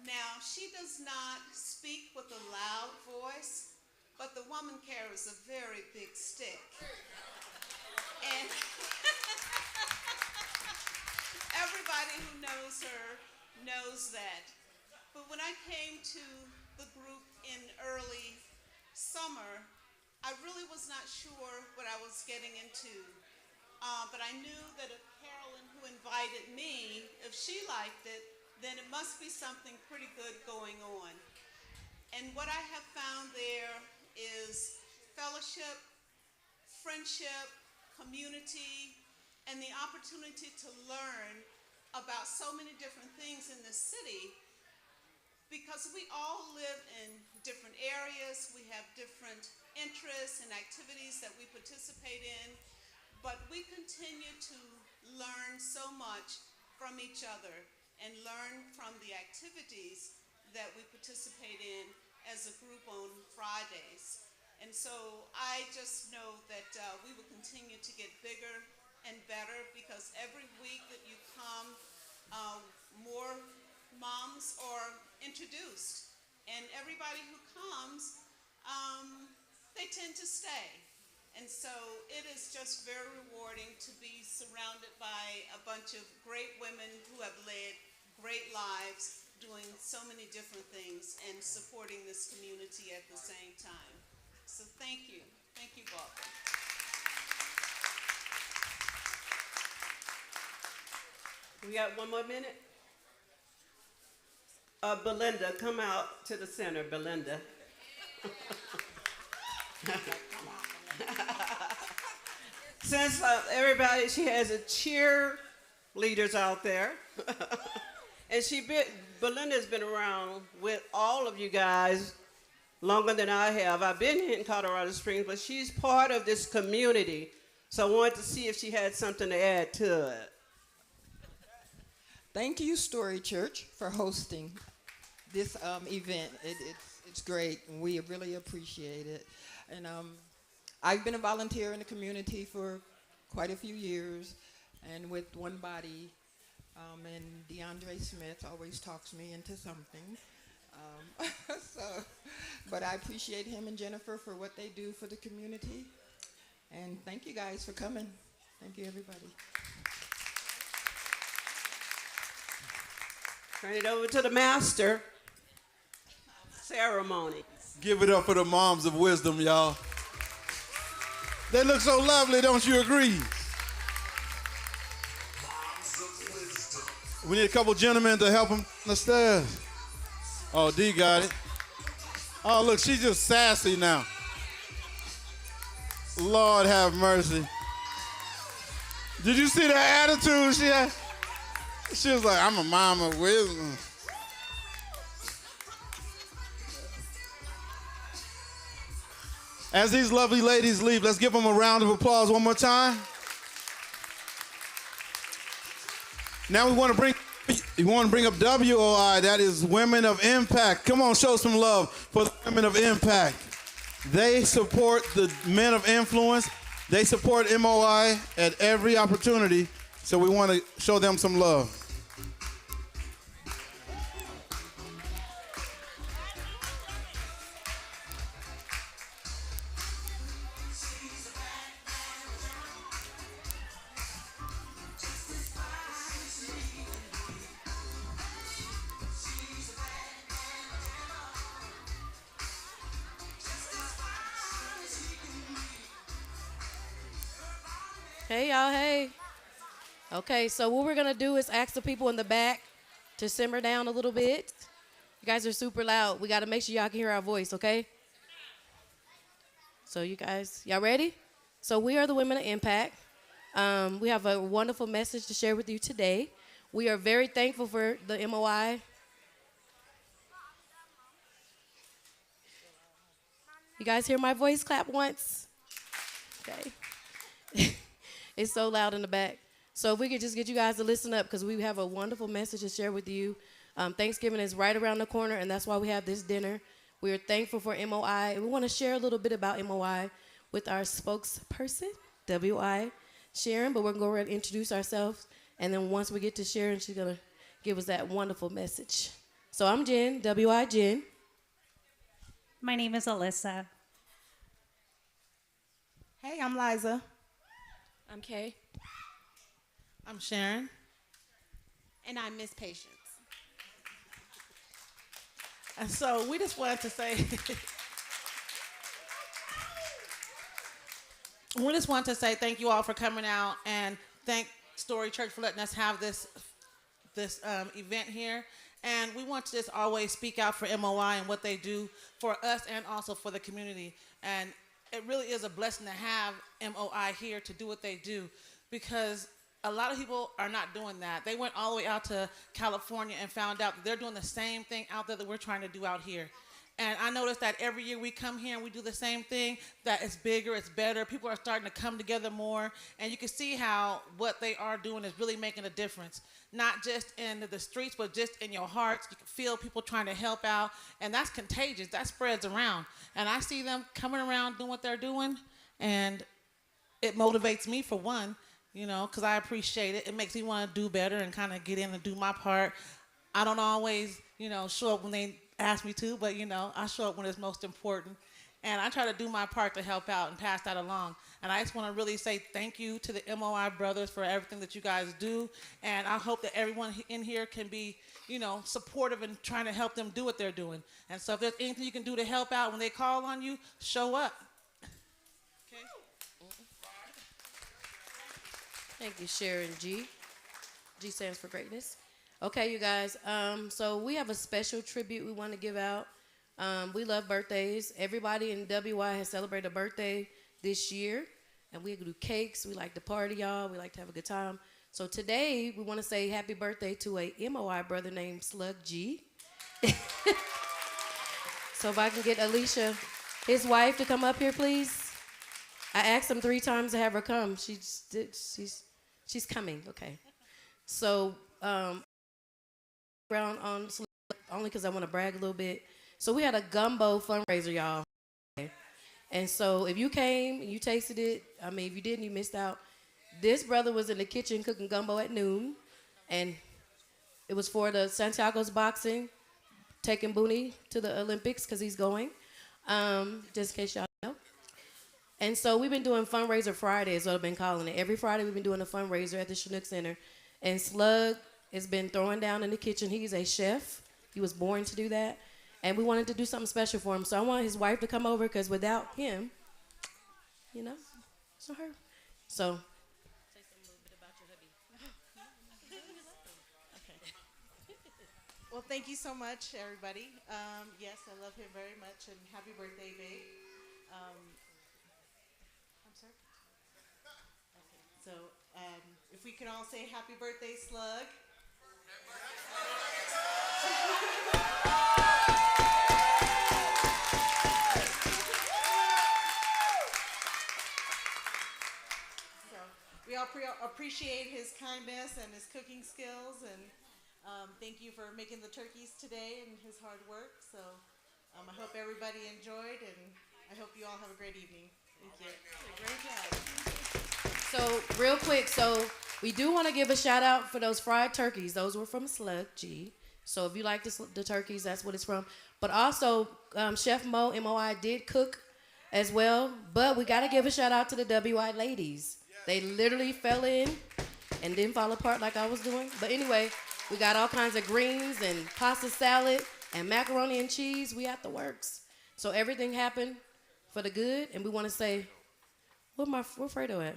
Now, she does not speak with a loud voice, but the woman carries a very big stick. And everybody who knows her knows that. But when I came to the group in early summer, I really was not sure what I was getting into. But I knew that if Carolyn, who invited me, if she liked it, then it must be something pretty good going on. And what I have found there is fellowship, friendship, community, and the opportunity to learn about so many different things in this city, because we all live in different areas, we have different interests and activities that we participate in, but we continue to learn so much from each other and learn from the activities that we participate in as a group on Fridays. And so I just know that we will continue to get bigger and better, because every week that you come, more moms are introduced. And everybody who comes, they tend to stay. And so it is just very rewarding to be surrounded by a bunch of great women who have led great lives, doing so many different things and supporting this community at the same time. So thank you. Thank you, Barbara. We got one more minute. Belinda, come out to the center, Belinda. Since everybody, she has a cheerleaders out there. And Belinda's been around with all of you guys longer than I have. I've been here in Colorado Springs, but she's part of this community. So I wanted to see if she had something to add to it. Thank you, Story Church, for hosting this event. It's great, and we really appreciate it. And I've been a volunteer in the community for quite a few years, and with One Body, and DeAndre Smith always talks me into something. But I appreciate him and Jennifer for what they do for the community. And thank you guys for coming. Thank you, everybody. Turn it over to the master. Ceremony. Give it up for the Moms of Wisdom, y'all. They look so lovely, don't you agree? We need a couple gentlemen to help them on the stairs. Oh, D got it. Oh, look, she's just sassy now. Lord have mercy. Did you see that attitude she had? She was like, I'm a mom of wisdom. As these lovely ladies leave, let's give them a round of applause one more time. Now we want to bring up WOI, that is Women of Impact. Come on, show some love for the Women of Impact. They support the men of influence. They support MOI at every opportunity, so we want to show them some love. Hey, y'all, hey. Okay, so what we're going to do is ask the people in the back to simmer down a little bit. You guys are super loud. We got to make sure y'all can hear our voice, okay? So you guys, y'all ready? So we are the Women of Impact. We have a wonderful message to share with you today. We are very thankful for the MOI. You guys hear my voice? Clap once. Okay. It's so loud in the back. So if we could just get you guys to listen up, because we have a wonderful message to share with you. Thanksgiving is right around the corner, and that's why we have this dinner. We are thankful for MOI, and we want to share a little bit about MOI with our spokesperson, WI Sharon, but we're going to go ahead and introduce ourselves, and then once we get to Sharon, she's going to give us that wonderful message. So I'm Jen, WI Jen. My name is Alyssa. Hey, I'm Liza. I'm Kay. I'm Sharon. And I'm Miss Patience. And so we just wanted to say, thank you all for coming out, and thank Story Church for letting us have this event here. And we want to just always speak out for MOI and what they do for us and also for the community. And it really is a blessing to have MOI here to do what they do, because a lot of people are not doing that. They went all the way out to California and found out that they're doing the same thing out there that we're trying to do out here. And I noticed that every year we come here and we do the same thing, that it's bigger, it's better. People are starting to come together more. And you can see how what they are doing is really making a difference. Not just in the streets, but just in your hearts. You can feel people trying to help out. And that's contagious. That spreads around. And I see them coming around doing what they're doing. And it motivates me, for one, you know, because I appreciate it. It makes me want to do better and kind of get in and do my part. I don't always, you know, show up when they ask me to, but, you know, I show up when it's most important. And I try to do my part to help out and pass that along. And I just want to really say thank you to the MOI brothers for everything that you guys do. And I hope that everyone in here can be, you know, supportive and trying to help them do what they're doing. And so if there's anything you can do to help out when they call on you, show up. Okay? Thank you, Sharon G. G stands for greatness. Okay, you guys. So we have a special tribute we want to give out. We love birthdays. Everybody in WI has celebrated a birthday this year, and we do cakes. We like to party, y'all. We like to have a good time. So today we want to say happy birthday to a MOI brother named Slug G. So if I can get Alicia, his wife, to come up here, please. I asked him 3 times to have her come. She's coming. Okay. So ground on Slug, only because I want to brag a little bit. So we had a gumbo fundraiser, y'all. And so if you came and you tasted it, I mean, if you didn't, you missed out. This brother was in the kitchen cooking gumbo at noon, and it was for the Santiago's boxing, taking Booney to the Olympics because he's going, just in case y'all know. And so we've been doing fundraiser Fridays, what I've been calling it. Every Friday we've been doing a fundraiser at the Chinook Center. And Slug has been throwing down in the kitchen. He's a chef. He was born to do that. And we wanted to do something special for him. So I want his wife to come over, because without him, you know, it's not her. So say something a little bit about your hubby. Okay. Well, thank you so much, everybody. Yes, I love him very much, and happy birthday, babe. I'm sorry? Okay, so If we can all say happy birthday, Slug. So we all appreciate his kindness and his cooking skills, and thank you for making the turkeys today and his hard work. So I hope everybody enjoyed, and I hope you all have a great evening. Thank you. Great job. So real quick, so we do want to give a shout out for those fried turkeys. Those were from Slug G. So if you like the turkeys, that's what it's from. But also, Chef Mo, MOI, did cook as well. But we got to give a shout out to the WI ladies. They literally fell in and didn't fall apart like I was doing. But anyway, we got all kinds of greens and pasta salad and macaroni and cheese. We at the works. So everything happened for the good. And we want to say, where Fredo at?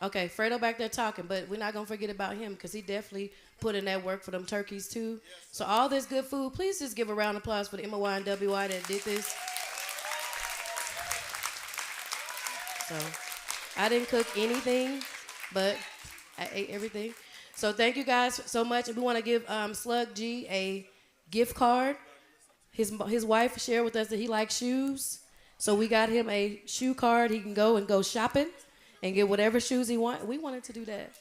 Okay, Fredo back there talking, but we're not going to forget about him because he definitely put in that work for them turkeys too. So all this good food, please just give a round of applause for the MOI and WI that did this. So I didn't cook anything, but I ate everything. So thank you guys so much. And we want to give Slug G a gift card. His wife shared with us that he likes shoes. So we got him a shoe card. He can go shopping and get whatever shoes he wants. We wanted to do that.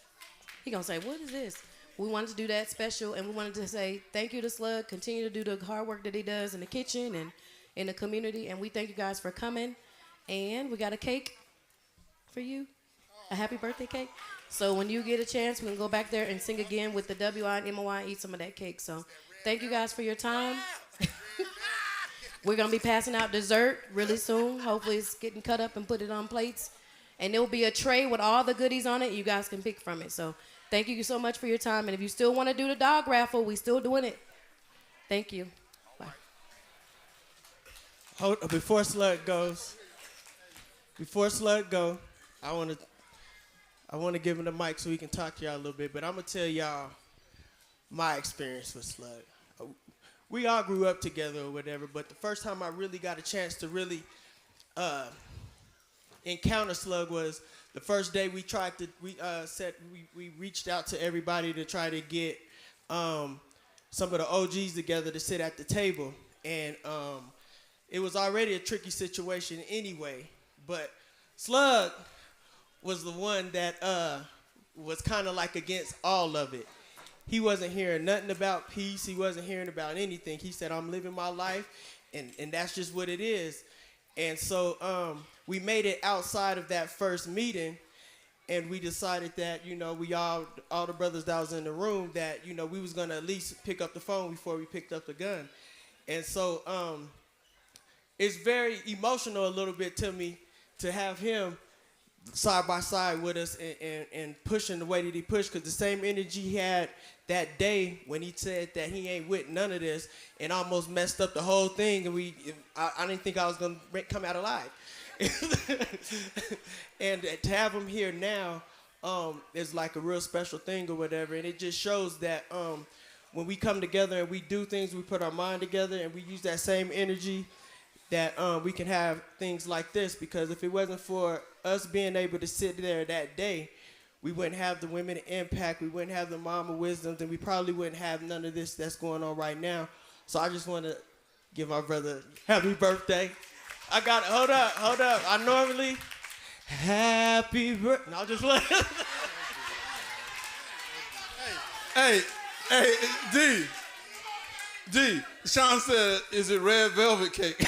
He gonna say, what is this? We wanted to do that special, and we wanted to say thank you to Slug. Continue to do the hard work that he does in the kitchen and in the community. And we thank you guys for coming. And we got a cake for you, a happy birthday cake. So when you get a chance, we can go back there and sing again with the WI and MOI and eat some of that cake. So thank you guys for your time. We're gonna be passing out dessert really soon. Hopefully it's getting cut up and put it on plates. And there will be a tray with all the goodies on it. You guys can pick from it. So thank you so much for your time. And if you still want to do the dog raffle, we still doing it. Thank you. Bye. Before Slug goes, I want to give him the mic so he can talk to y'all a little bit. But I'm going to tell y'all my experience with Slug. We all grew up together or whatever, but the first time I really got a chance to really encounter Slug was the first day we reached out to everybody to try to get some of the OGs together to sit at the table, and it was already a tricky situation anyway, but Slug was the one that was kind of like against all of it. He wasn't hearing nothing about peace. He wasn't hearing about anything. He said, I'm living my life, and that's just what it is. And so we made it outside of that first meeting, and we decided that, we all the brothers that was in the room, that, we was going to at least pick up the phone before we picked up the gun. And so it's very emotional a little bit to me to have him side by side with us and pushing the way that he pushed, because the same energy he had that day when he said that he ain't with none of this and almost messed up the whole thing, and I didn't think I was going to come out alive. And to have him here now is like a real special thing or whatever, and it just shows that when we come together and we do things, we put our mind together and we use that same energy, that we can have things like this. Because if it wasn't for us being able to sit there that day, we wouldn't have the Women of Impact, we wouldn't have the Mama Wisdoms, and we probably wouldn't have none of this that's going on right now. So I just want to give my brother happy birthday. I got it. Hold up. I normally happy birthday. No, just let Hey, D. Sean said, is it red velvet cake?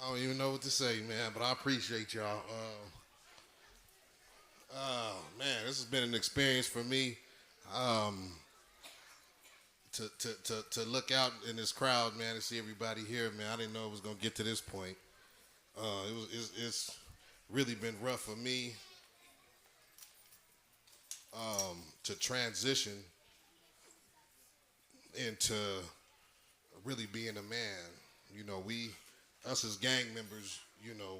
I don't even know what to say, man, but I appreciate y'all. Man, this has been an experience for me. To look out in this crowd, man, to see everybody here, man. I didn't know it was gonna get to this point. It's really been rough for me to transition into really being a man. Us as gang members,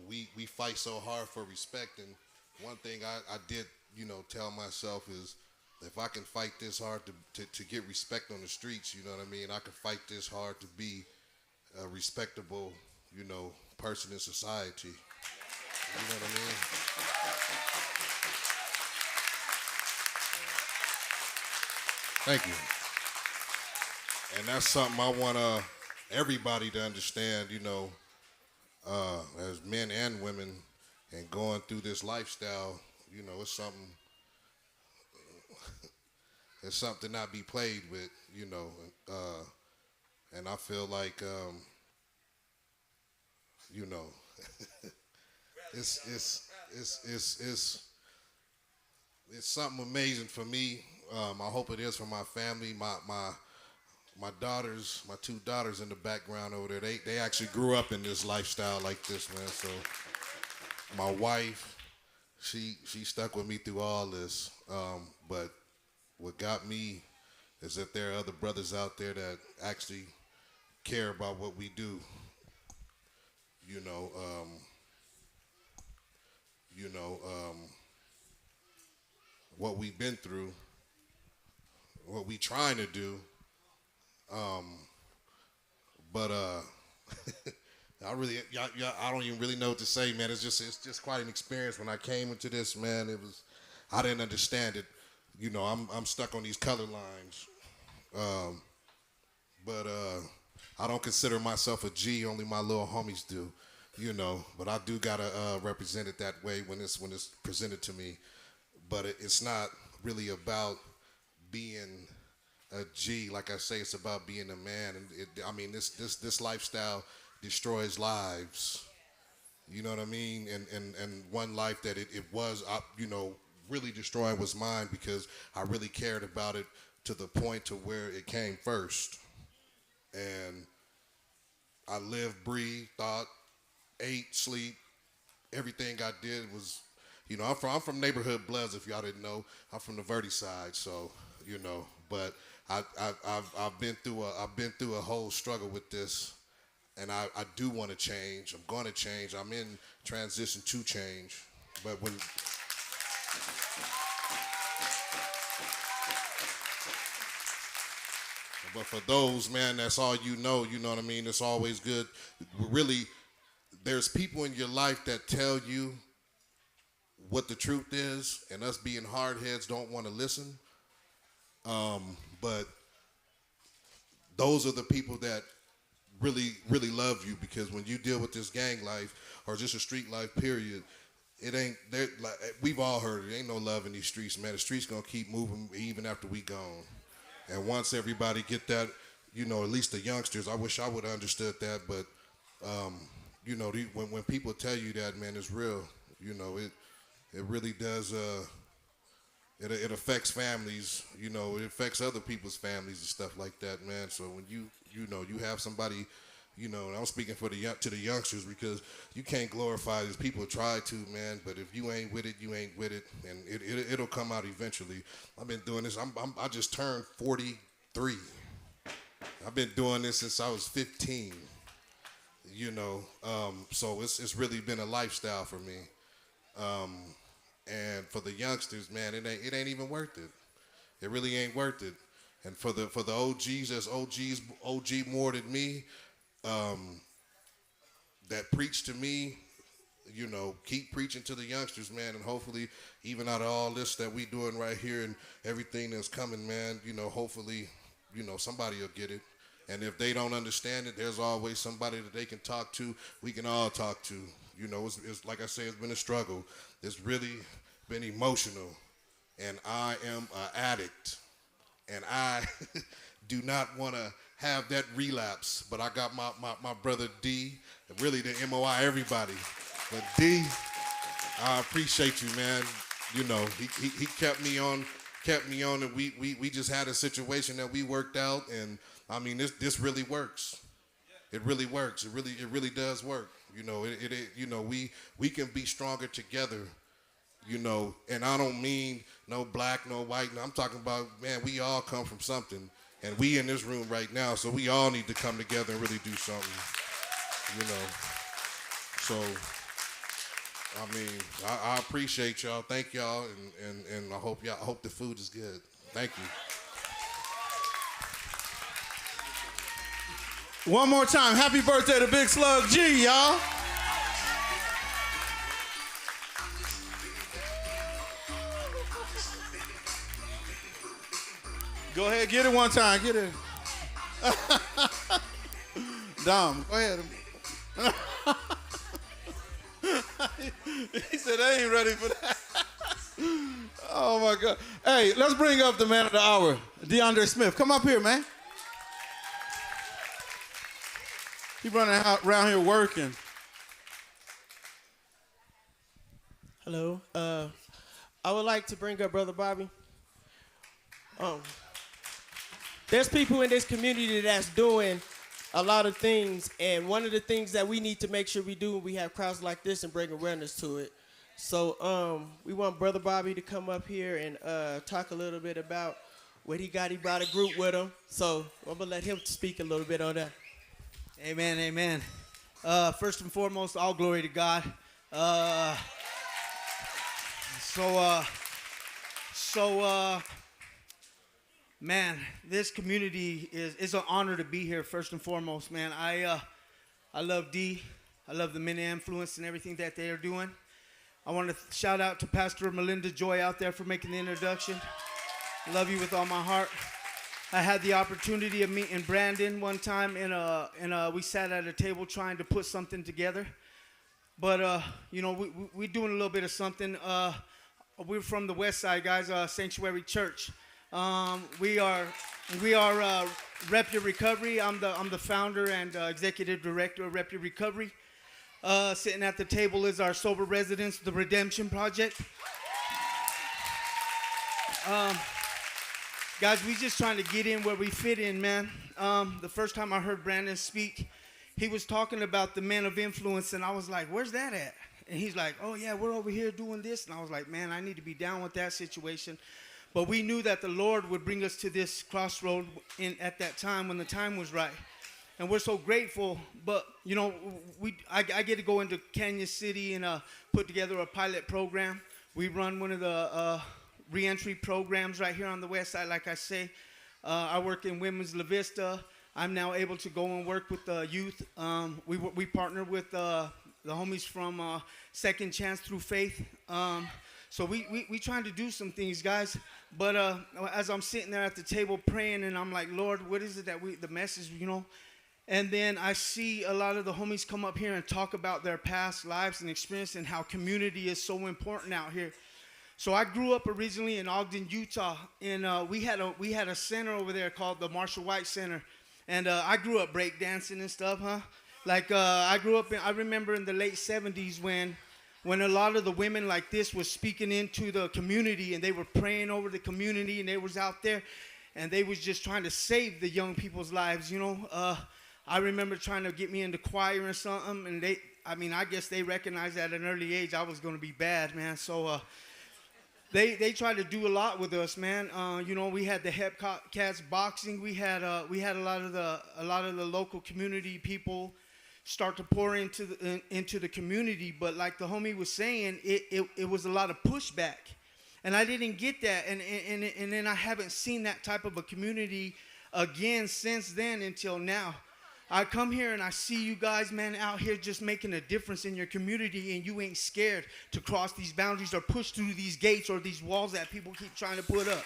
we fight so hard for respect, and one thing I did, tell myself is, if I can fight this hard to get respect on the streets, you know what I mean, I can fight this hard to be a respectable, person in society. You know what I mean? Thank you. And that's something I want everybody to understand, as men and women, and going through this lifestyle, it's something. It's something not be played with, and I feel like, it's something amazing for me. I hope it is for my family. My daughters, my two daughters in the background over there, they actually grew up in this lifestyle like this, man. So my wife, she stuck with me through all this. But what got me is that there are other brothers out there that actually care about what we do. What we've been through, what we trying to do. But I don't even really know what to say, man. It's just quite an experience. When I came into this, man, I didn't understand it. I'm stuck on these color lines. But I don't consider myself a G. Only my little homies do. But I do gotta represent it that way when it's presented to me. But it's not really about being a G. Like I say, it's about being a man. And this lifestyle destroys lives. You know what I mean? And one life that it was, really destroying was mine, because I really cared about it to the point to where it came first. And I lived, breathed, thought, ate, sleep. Everything I did was, I'm from neighborhood Bloods, if y'all didn't know. I'm from the Verde side, so, but I've been through a whole struggle with this, and I do want to change. I'm going to change. I'm in transition to change. But for those, man, that's all you know what I mean? It's always good. Really, there's people in your life that tell you what the truth is, and us being hard heads don't want to listen. But those are the people that really, really love you, because when you deal with this gang life or just a street life, period, it ain't there. Like, we've all heard it. Ain't no love in these streets, man. The streets gonna keep moving even after we gone. And once everybody get that, at least the youngsters, I wish I would have understood that, but when people tell you that, man, it's real. It really does. It affects families. It affects other people's families and stuff like that, man. So when you have somebody, and I'm speaking to the youngsters, because you can't glorify these people. Try to, man, but if you ain't with it, you ain't with it, and it'll come out eventually. I've been doing this. I just turned 43. I've been doing this since I was 15. So it's really been a lifestyle for me. And for the youngsters, man, it ain't even worth it. It really ain't worth it. And for the OGs, that's OG more than me, that preach to me, keep preaching to the youngsters, man, and hopefully, even out of all this that we doing right here and everything that's coming, man, hopefully, somebody will get it. And if they don't understand it, there's always somebody that they can talk to. We can all talk to. It's like I say, it's been a struggle. It's really been emotional. And I am an addict. And I do not want to have that relapse. But I got my brother D, really the MOI, everybody. But D, I appreciate you, man. He kept me on, and we just had a situation that we worked out, and I mean this really works. It really works. It really does work. We can be stronger together. And I don't mean no black, no white. I'm talking about, man, we all come from something, and we in this room right now, so we all need to come together and really do something. So. I mean, I appreciate y'all. Thank y'all, and I hope the food is good. Thank you. One more time. Happy birthday to Big Slug G, y'all. Go ahead, get it one time. Get it. Dom, go ahead. He said, I ain't ready for that. Oh, my God. Hey, let's bring up the man of the hour, DeAndre Smith. Come up here, man. He running around here working. Hello. I would like to bring up Brother Bobby. There's people in this community that's doing a lot of things, and one of the things that we need to make sure we do when we have crowds like this and bring awareness to it. So we want Brother Bobby to come up here and talk a little bit about what he got. He brought a group with him, so I'm going to let him speak a little bit on that. Amen, amen. First and foremost, all glory to God. Man, this community is an honor to be here, first and foremost, man. I love D. I love the men of influence and everything that they are doing. I want to shout out to Pastor Melinda Joy out there for making the introduction. Love you with all my heart. I had the opportunity of meeting Brandon one time, and we sat at a table trying to put something together. But, you know, we're doing a little bit of something. We're from the West Side, guys, Sanctuary Church. We are Rep Your Recovery. I'm the founder and executive director of Rep Your Recovery. Sitting at the table is our sober residents, the Redemption Project. Guys, we just trying to get in where we fit in, man. The first time I heard Brandon speak, he was talking about the men of influence, and I was like, where's that at? And he's like, oh, yeah, we're over here doing this. And I was like, man, I need to be down with that situation. But we knew that the Lord would bring us to this crossroad at that time when the time was right. And we're so grateful. But, you know, I get to go into Kansas City and put together a pilot program. We run one of the reentry programs right here on the West Side, like I say. I work in Women's La Vista. I'm now able to go and work with the youth. We partner with the homies from Second Chance Through Faith. So we trying to do some things, guys. But as I'm sitting there at the table praying, and I'm like, Lord, what is it that the message, you know? And then I see a lot of the homies come up here and talk about their past lives and experience and how community is so important out here. So I grew up originally in Ogden, Utah, and we had a center over there called the Marshall White Center. And I grew up breakdancing and stuff, huh? Like I remember in the late 70s when a lot of the women like this was speaking into the community, and they were praying over the community, and they was out there, and they was just trying to save the young people's lives, you know. I remember trying to get me into choir or something, and I guess they recognized at an early age I was going to be bad, man. So they tried to do a lot with us, man. You know, we had the Hep Cats boxing. We had a lot of the local community people start to pour into the community. But like the homie was saying, it was a lot of pushback, and I didn't get that. And then I haven't seen that type of a community again since then until now. I come here and I see you guys, man, out here just making a difference in your community, and you ain't scared to cross these boundaries or push through these gates or these walls that people keep trying to put up.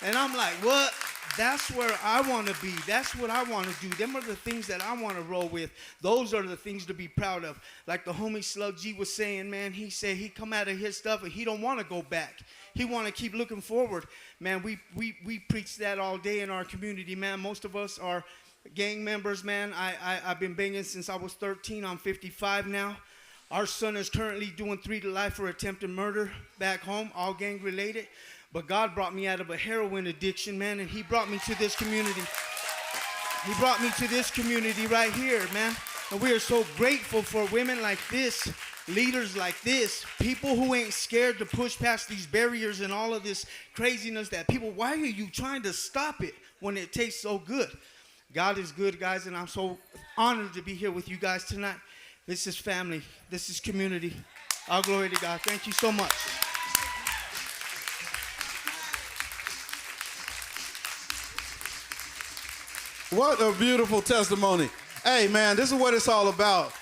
And I'm like, what? That's where I want to be. That's what I want to do. Them are the things that I want to roll with. Those are the things to be proud of. Like the homie Slug G was saying, man, he said he come out of his stuff and he don't want to go back. He want to keep looking forward. Man, we preach that all day in our community, man. Most of us are gang members, man. I've been banging since I was 13. I'm 55 now. Our son is currently doing 3 to life for attempted murder back home, all gang related. But God brought me out of a heroin addiction, man, and he brought me to this community. He brought me to this community right here, man. And we are so grateful for women like this, leaders like this, people who ain't scared to push past these barriers and all of this craziness that people, why are you trying to stop it when it tastes so good? God is good, guys, and I'm so honored to be here with you guys tonight. This is family. This is community. All glory to God. Thank you so much. What a beautiful testimony. Hey, man, this is what it's all about.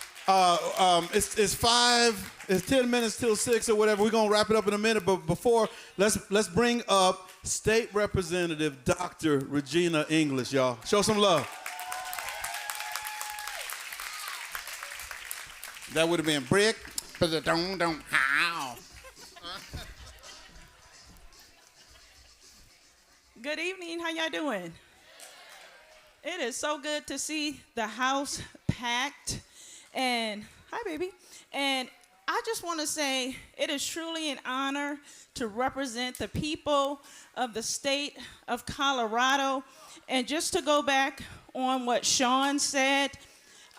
It's 10 minutes till 6 or whatever. We're going to wrap it up in a minute. But before, let's bring up State Representative Dr. Regina English, y'all. Show some love. That would have been brick. How? Good evening. How y'all doing? It is so good to see the house packed. And hi, baby. And I just want to say it is truly an honor to represent the people of the state of Colorado. And just to go back on what Sean said,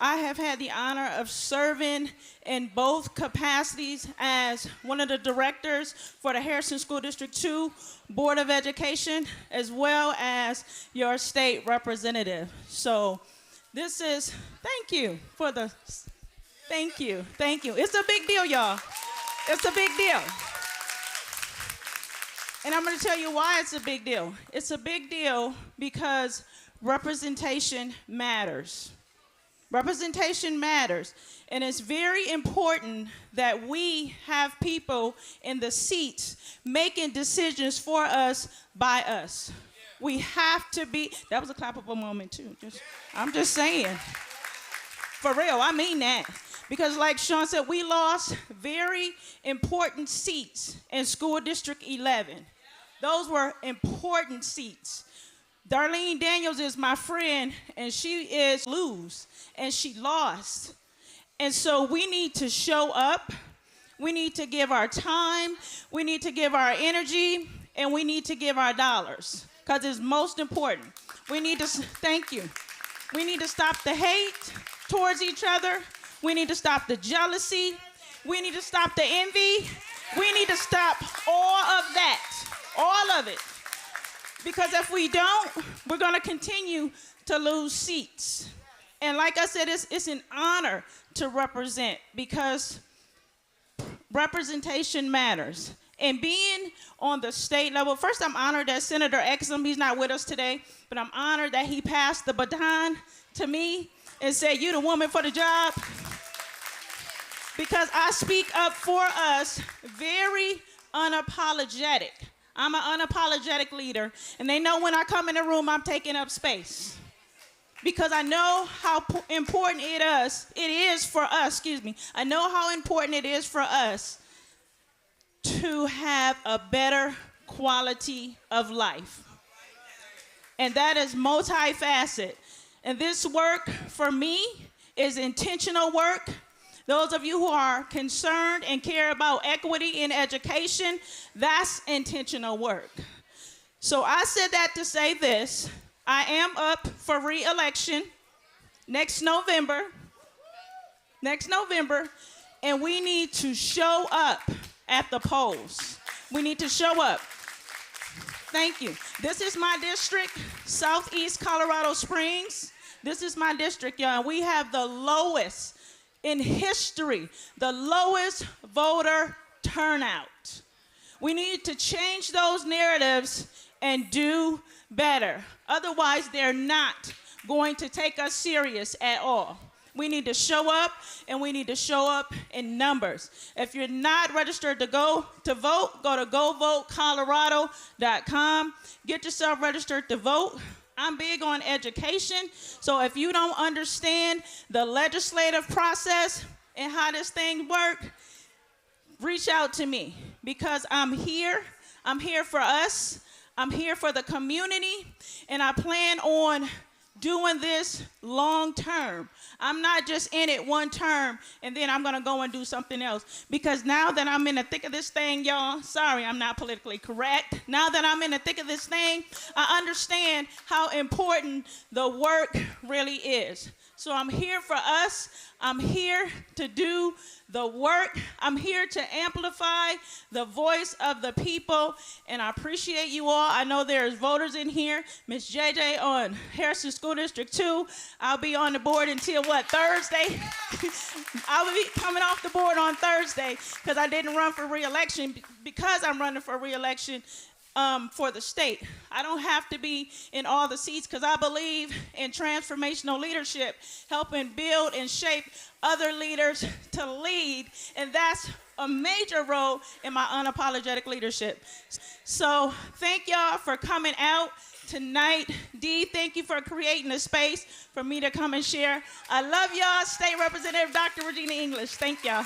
I have had the honor of serving in both capacities as one of the directors for the Harrison School District 2 Board of Education, as well as your state representative. So this is, thank you. It's a big deal, y'all. It's a big deal. And I'm going to tell you why it's a big deal. It's a big deal because representation matters. Representation matters. And it's very important that we have people in the seats making decisions for us, by us. We have to be, that was a clappable moment too. I'm just saying. For real, I mean that. Because like Sean said, we lost very important seats in School District 11. Those were important seats. Darlene Daniels is my friend, and she is lose, and she lost. And so we need to show up. We need to give our time. We need to give our energy, and we need to give our dollars, because it's most important. We need to, thank you. We need to stop the hate towards each other. We need to stop the jealousy. We need to stop the envy. We need to stop all of that, all of it. Because if we don't, we're going to continue to lose seats. And like I said, it's an honor to represent, because representation matters. And being on the state level, first I'm honored that Senator Exum, he's not with us today, but I'm honored that he passed the baton to me and said, "You the woman for the job." Because I speak up for us very unapologetic. I'm an unapologetic leader, and they know when I come in the room, I'm taking up space. Because I know how important it is for us, I know how important it is for us to have a better quality of life. And that is multifaceted. And this work for me is intentional work. Those of you who are concerned and care about equity in education, that's intentional work. So I said that to say this. I am up for re-election next November, and we need to show up at the polls. We need to show up. Thank you. This is my district, Southeast Colorado Springs. This is my district, y'all. We have the lowest in history, the lowest voter turnout. We need to change those narratives and do better. Otherwise, they're not going to take us serious at all. We need to show up, and we need to show up in numbers. If you're not registered to vote, go to govotecolorado.com. Get yourself registered to vote. I'm big on education, so if you don't understand the legislative process and how this thing works, reach out to me, because I'm here. I'm here for us. I'm here for the community, and I plan on doing this long term. I'm not just in it one term and then I'm gonna go and do something else. Because now that I'm in the thick of this thing, y'all, sorry, I'm not politically correct. Now that I'm in the thick of this thing, I understand how important the work really is. So I'm here for us. I'm here to do the work. I'm here to amplify the voice of the people, and I appreciate you all. I know there's voters in here. Miss JJ on Harrison School District 2. I'll be on the board until Thursday? I will be coming off the board on Thursday because I didn't run for re-election. Because I'm running for re-election, for the state. I don't have to be in all the seats because I believe in transformational leadership, helping build and shape other leaders to lead, and that's a major role in my unapologetic leadership. So thank y'all for coming out tonight. Dee, thank you for creating a space for me to come and share. I love y'all. State Representative Dr. Regina English. Thank y'all.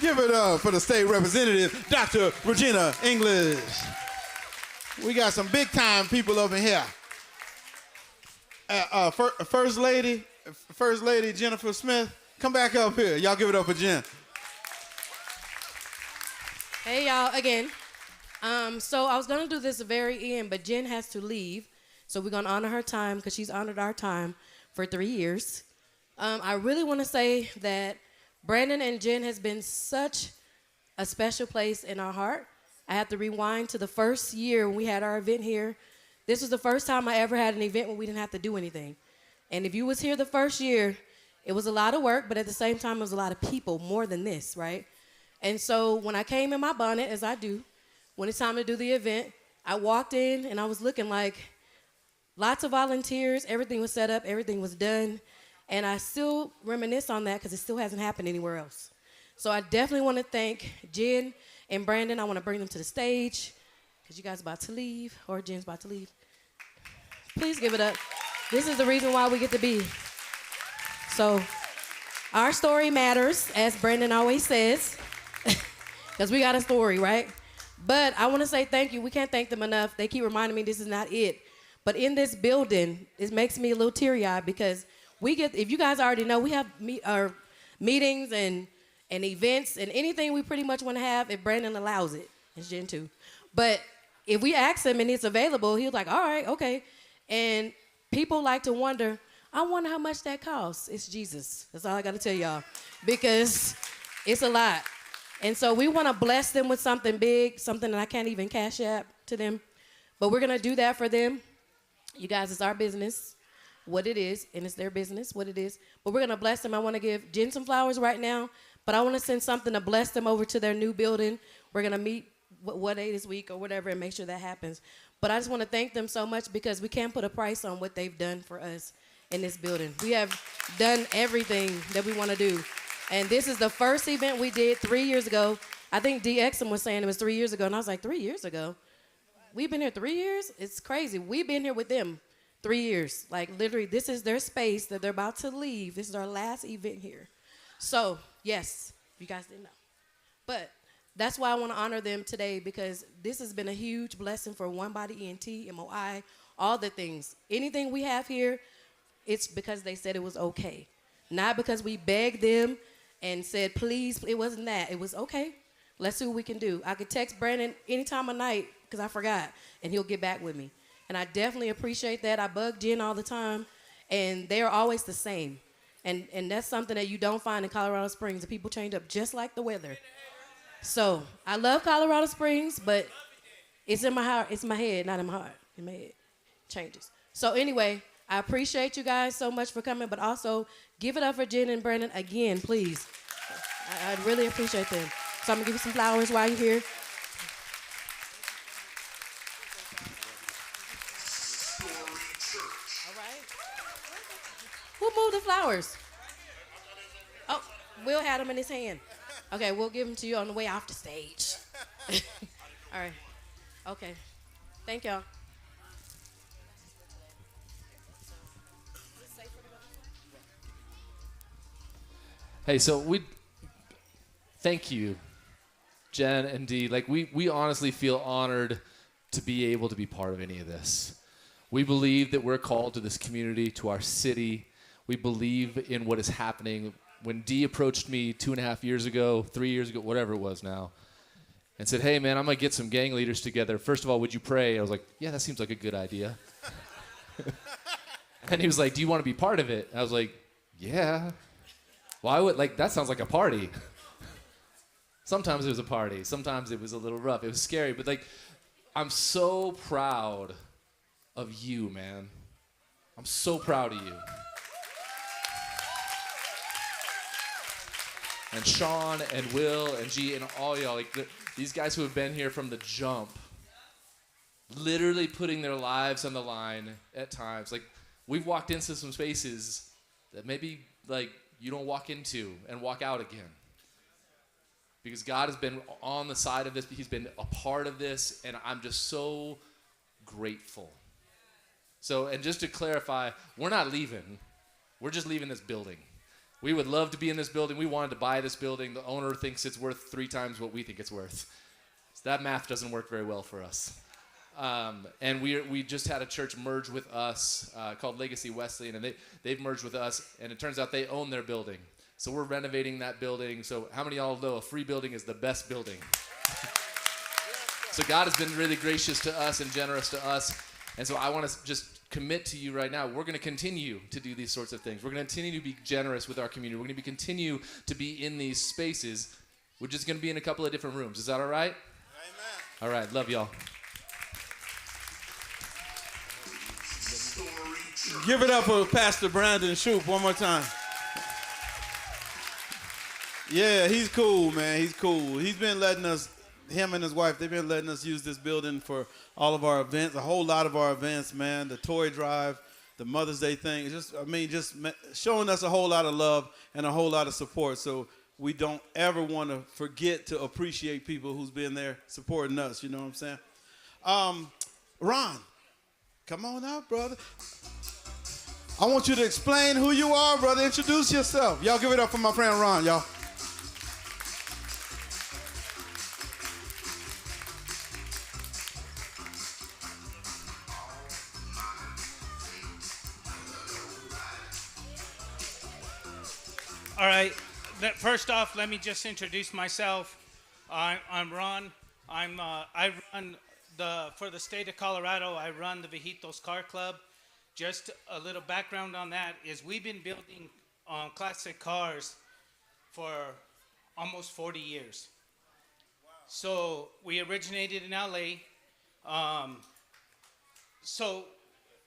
Give it up for the state representative, Dr. Regina English. We got some big time people over here. First Lady Jennifer Smith, come back up here. Y'all give it up for Jen. Hey, y'all, again. So I was going to do this at the very end, but Jen has to leave. So we're going to honor her time because she's honored our time for 3 years. I really want to say that Brandon and Jen has been such a special place in our heart. I have to rewind to the first year when we had our event here. This was the first time I ever had an event when we didn't have to do anything. And if you was here the first year, it was a lot of work, but at the same time, it was a lot of people, more than this, right? And so when I came in my bonnet, as I do, when it's time to do the event, I walked in and I was looking like lots of volunteers, everything was set up, everything was done. And I still reminisce on that because it still hasn't happened anywhere else. So I definitely want to thank Jen and Brandon. I want to bring them to the stage because you guys are about to leave, or Jen's about to leave. Please give it up. This is the reason why we get to be. So our story matters, as Brandon always says, because we got a story, right? But I want to say thank you. We can't thank them enough. They keep reminding me this is not it. But in this building, it makes me a little teary-eyed because we get, if you guys already know, we have our meetings and events and anything we pretty much want to have if Brandon allows it. It's Jen too. But if we ask him and it's available, he's like, all right, okay. And people like to wonder, I wonder how much that costs. It's Jesus. That's all I got to tell y'all. Because it's a lot. And so we want to bless them with something big, something that I can't even cash app to them. But we're going to do that for them. You guys, it's our business. What it is, and it's their business, what it is. But we're going to bless them. I want to give Jen some flowers right now, but I want to send something to bless them over to their new building. We're going to meet what day this week or whatever and make sure that happens. But I just want to thank them so much because we can't put a price on what they've done for us in this building. We have done everything that we want to do. And this is the first event we did 3 years ago. I think DXM was saying it was 3 years ago, and I was like, 3 years ago? We've been here 3 years? It's crazy. We've been here with them 3 years. Like, literally, this is their space that they're about to leave. This is our last event here. So, yes, you guys didn't know. But that's why I want to honor them today because this has been a huge blessing for One Body ENT, MOI, all the things. Anything we have here, it's because they said it was okay. Not because we begged them and said, please. It wasn't that. It was, okay, let's see what we can do. I could text Brandon any time of night because I forgot, and he'll get back with me. And I definitely appreciate that. I bug Jen all the time, and they are always the same. And that's something that you don't find in Colorado Springs. The people change up just like the weather. So I love Colorado Springs, but it's in my heart. It's in my head, not in my heart. In my head. Changes. So anyway, I appreciate you guys so much for coming, but also give it up for Jen and Brandon again, please. I really appreciate them. So I'm going to give you some flowers while you're here. Who moved the flowers? Oh, Will had them in his hand. Okay, we'll give them to you on the way off the stage. All right. Okay. Thank y'all. Hey, so thank you, Jen and Dee. Like, we honestly feel honored to be able to be part of any of this. We believe that we're called to this community, to our city. We believe in what is happening. When Dee approached me 2.5 years ago, 3 years ago, whatever it was now, and said, hey, man, I'm going to get some gang leaders together. First of all, would you pray? I was like, yeah, that seems like a good idea. And he was like, do you want to be part of it? I was like, yeah. Well, I would, like, that sounds like a party. Sometimes it was a party. Sometimes it was a little rough. It was scary. But, like, I'm so proud of you, man. I'm so proud of you. and Sean and Will and G and all y'all, like these guys who have been here from the jump, literally putting their lives on the line at times. Like we've walked into some spaces that maybe like you don't walk into and walk out again. Because God has been on the side of this, he's been a part of this, and I'm just so grateful. So, and just to clarify, we're not leaving. We're just leaving this building. We would love to be in this building. We wanted to buy this building. The owner thinks it's worth 3 times what we think it's worth. So that math doesn't work very well for us. And we just had a church merge with us called Legacy Wesleyan, and they've merged with us, and it turns out they own their building. So we're renovating that building. So how many of y'all know a free building is the best building? So God has been really gracious to us and generous to us. And so I want to just commit to you right now. We're going to continue to do these sorts of things. We're going to continue to be generous with our community. We're going to continue to be in these spaces. We're just going to be in a couple of different rooms. Is that all right? Amen. All right. Love y'all. Give it up for Pastor Brandon Shoup one more time. Yeah, he's cool, man. He's cool. He's been letting us, him and his wife, they've been letting us use this building for all of our events, a whole lot of our events, man. The toy drive, the Mother's Day thing. It's just showing us a whole lot of love and a whole lot of support. So we don't ever want to forget to appreciate people who's been there supporting us. You know what I'm saying? Ron, come on out, brother. I want you to explain who you are, brother. Introduce yourself. Y'all give it up for my friend Ron, y'all. All right. First off, let me just introduce myself. I'm Ron. I run for the state of Colorado. I run the Vejitos Car Club. Just a little background on that is we've been building classic cars for almost 40 years. Wow. So we originated in LA. So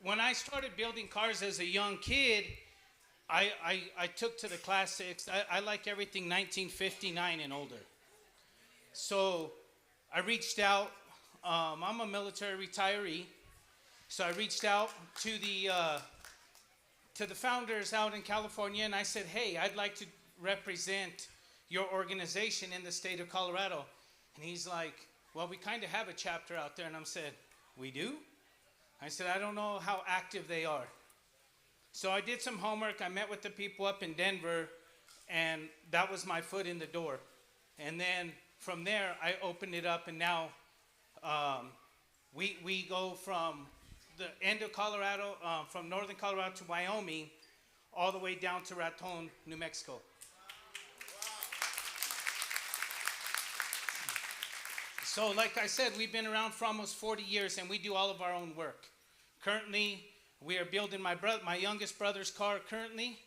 when I started building cars as a young kid, I took to the classics. I like everything 1959 and older. So I reached out. I'm a military retiree. So I reached out to the founders out in California, and I said, hey, I'd like to represent your organization in the state of Colorado. And he's like, well, we kind of have a chapter out there. And I said, we do? I said, I don't know how active they are. So I did some homework. I met with the people up in Denver, and that was my foot in the door. And then from there, I opened it up, and now we go from the end of Colorado, from northern Colorado to Wyoming, all the way down to Raton, New Mexico. So like I said, we've been around for almost 40 years, and we do all of our own work. Currently, we are building my youngest brother's car currently.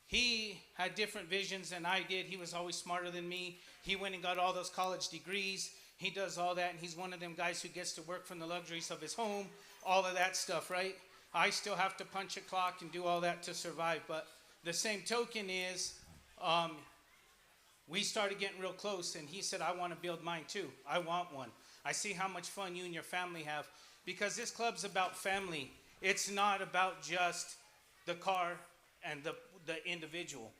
He had different visions than I did. He was always smarter than me. He went and got all those college degrees. He does all that, and he's one of them guys who gets to work from the luxuries of his home, all of that stuff, right? I still have to punch a clock and do all that to survive. But the same token is we started getting real close, and he said, I want to build mine too. I want one. I see how much fun you and your family have. Because this club's about family. It's not about just the car and the individual.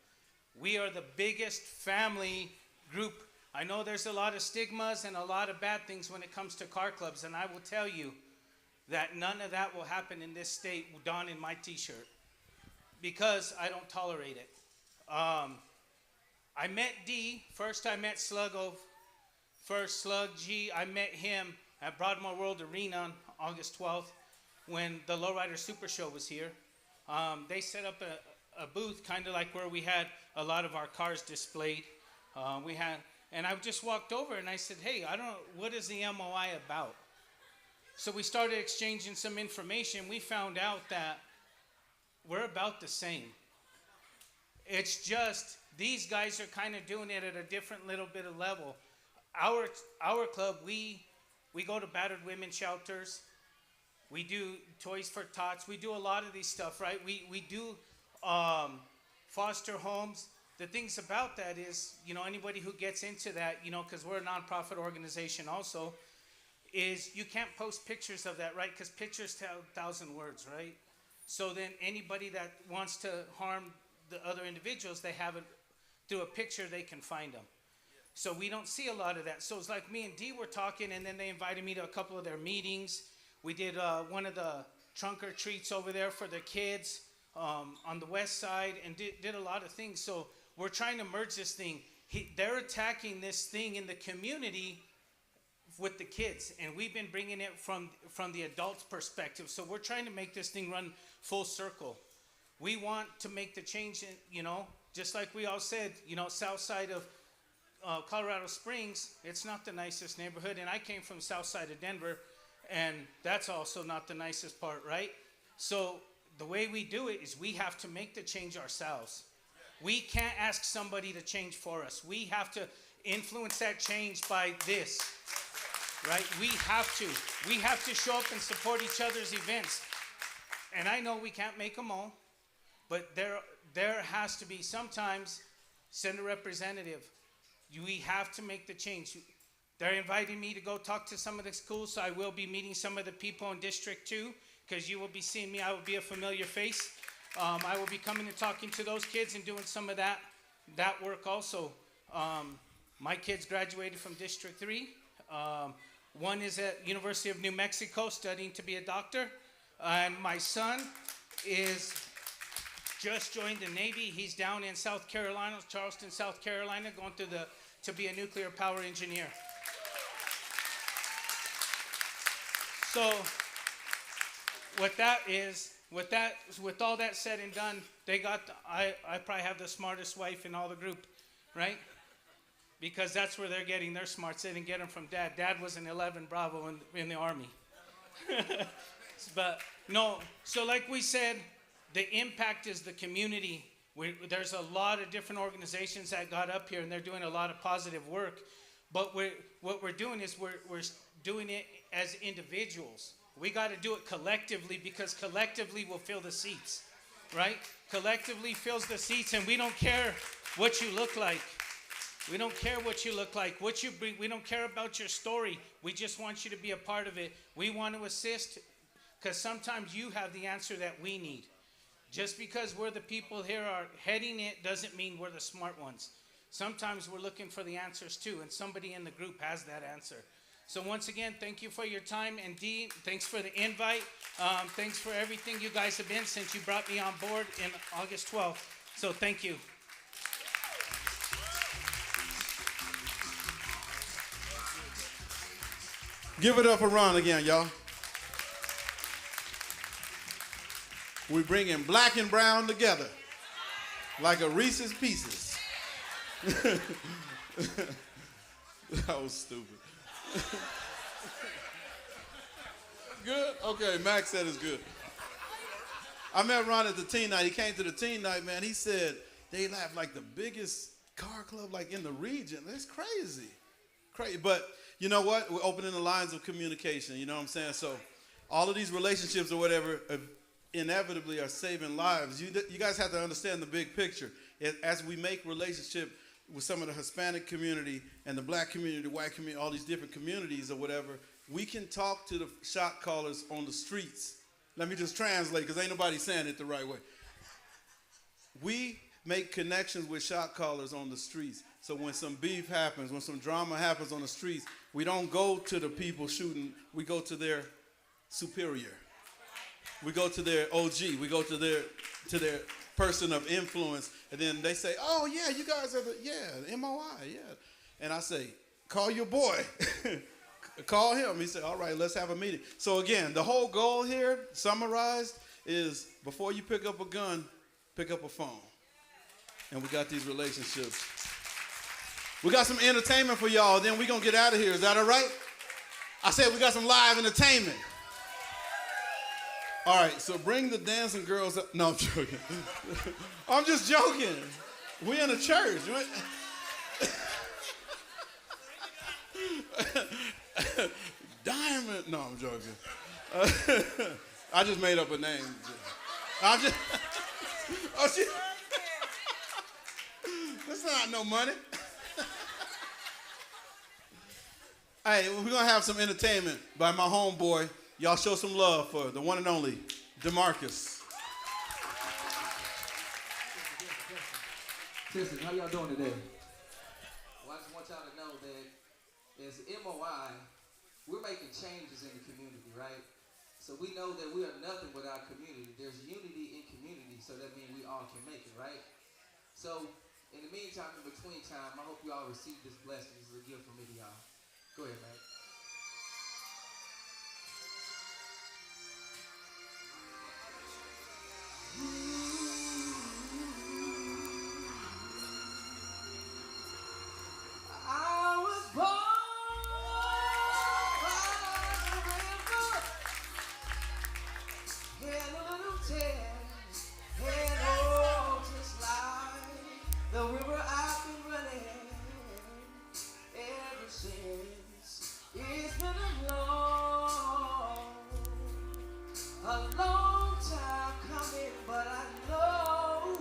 We are the biggest family group. I know there's a lot of stigmas and a lot of bad things when it comes to car clubs, and I will tell you that none of that will happen in this state donning my t-shirt, because I don't tolerate it. I met D. First I met Sluggo. First Slug G, I met him at Broadmoor World Arena on August 12th when the Lowrider Super Show was here. They set up a booth kind of like where we had a lot of our cars displayed. And I just walked over and I said, hey, what is the MOI about? So we started exchanging some information. We found out that we're about the same. It's just these guys are kind of doing it at a different little bit of level. Our club, we go to battered women's shelters. We do Toys for Tots. We do a lot of these stuff, right? We do foster homes. the things about that is, you know, anybody who gets into that, you know, because we're a nonprofit organization also, is you can't post pictures of that, right? Because pictures tell 1,000 words, right? So then anybody that wants to harm the other individuals, they have it through a picture, they can find them. So we don't see a lot of that. So it's like me and Dee were talking, and then they invited me to a couple of their meetings. We did one of the trunk or treats over there for the kids on the west side, and did a lot of things. So we're trying to merge this thing. They're attacking this thing in the community with the kids, and we've been bringing it from the adults' perspective. So we're trying to make this thing run full circle. We want to make the change, you know, just like we all said, you know, south side of Colorado Springs, it's not the nicest neighborhood, and I came from south side of Denver, and that's also not the nicest part, right? So the way we do it is we have to make the change ourselves. We can't ask somebody to change for us. We have to influence that change by this, right? We have to. We have to show up and support each other's events. And I know we can't make them all, but there has to be sometimes, send a representative. We have to make the change. They're inviting me to go talk to some of the schools, so I will be meeting some of the people in District 2, because you will be seeing me. I will be a familiar face. I will be coming and talking to those kids and doing some of that work also. My kids graduated from District 3. One is at University of New Mexico studying to be a doctor. And my son is just joined the Navy. He's down in South Carolina, Charleston, South Carolina, going to be a nuclear power engineer. So with all that said and done, I probably have the smartest wife in all the group, right? Because that's where they're getting their smarts. They didn't get them from Dad. Dad was an 11 Bravo in the Army. But no, so like we said, the impact is the community. There's a lot of different organizations that got up here, and they're doing a lot of positive work. But what we're doing is we're doing it as individuals. We got to do it collectively, because collectively we'll fill the seats, right? Collectively fills the seats, and we don't care what you look like. We don't care what you look like, what you bring. We don't care about your story. We just want you to be a part of it. We want to assist, because sometimes you have the answer that we need. Just because we're the people here are heading it doesn't mean we're the smart ones. Sometimes we're looking for the answers too, and somebody in the group has that answer. So once again, thank you for your time. And Dee, thanks for the invite. Thanks for everything you guys have been since you brought me on board in August 12th. So thank you. Give it up for Ron again, y'all. We're bringing black and brown together like a Reese's Pieces. That was stupid. Good? Okay, Max said it's good. I met Ron at the teen night. He came to the teen night, man. He said they have like the biggest car club like in the region. That's crazy. Crazy. But you know what? We're opening the lines of communication. You know what I'm saying? So all of these relationships or whatever inevitably are saving lives. You guys have to understand the big picture. As we make relationship with some of the Hispanic community and the black community, the white community, all these different communities or whatever, we can talk to the shot callers on the streets. Let me just translate, because ain't nobody saying it the right way. We make connections with shot callers on the streets. So when some beef happens, when some drama happens on the streets, we don't go to the people shooting. We go to their superior. We go to their OG. We go to their person of influence. And then they say, oh, yeah, you guys are the MOI, yeah. And I say, call your boy. Call him. He said, all right, let's have a meeting. So again, the whole goal here, summarized, is before you pick up a gun, pick up a phone. And we got these relationships. We got some entertainment for y'all, then we're going to get out of here. Is that all right? I said we got some live entertainment. All right, so bring the dancing girls up. No, I'm joking. I'm just joking. We in a church. Diamond. No, I'm joking. I just made up a name. That's not no money. Hey, we're going to have some entertainment by my homeboy. Y'all show some love for the one and only DeMarcus. Listen, how y'all doing today? Well, I just want y'all to know that as MOI, we're making changes in the community, right? So we know that we are nothing without community. There's unity in community, so that means we all can make it, right? So in the meantime, in between time, I hope you all receive this blessing. This is a gift from me to y'all. Go ahead, man. I was born in a little town, and oh, just like the river I've been running ever since. It's been a long time coming, but I know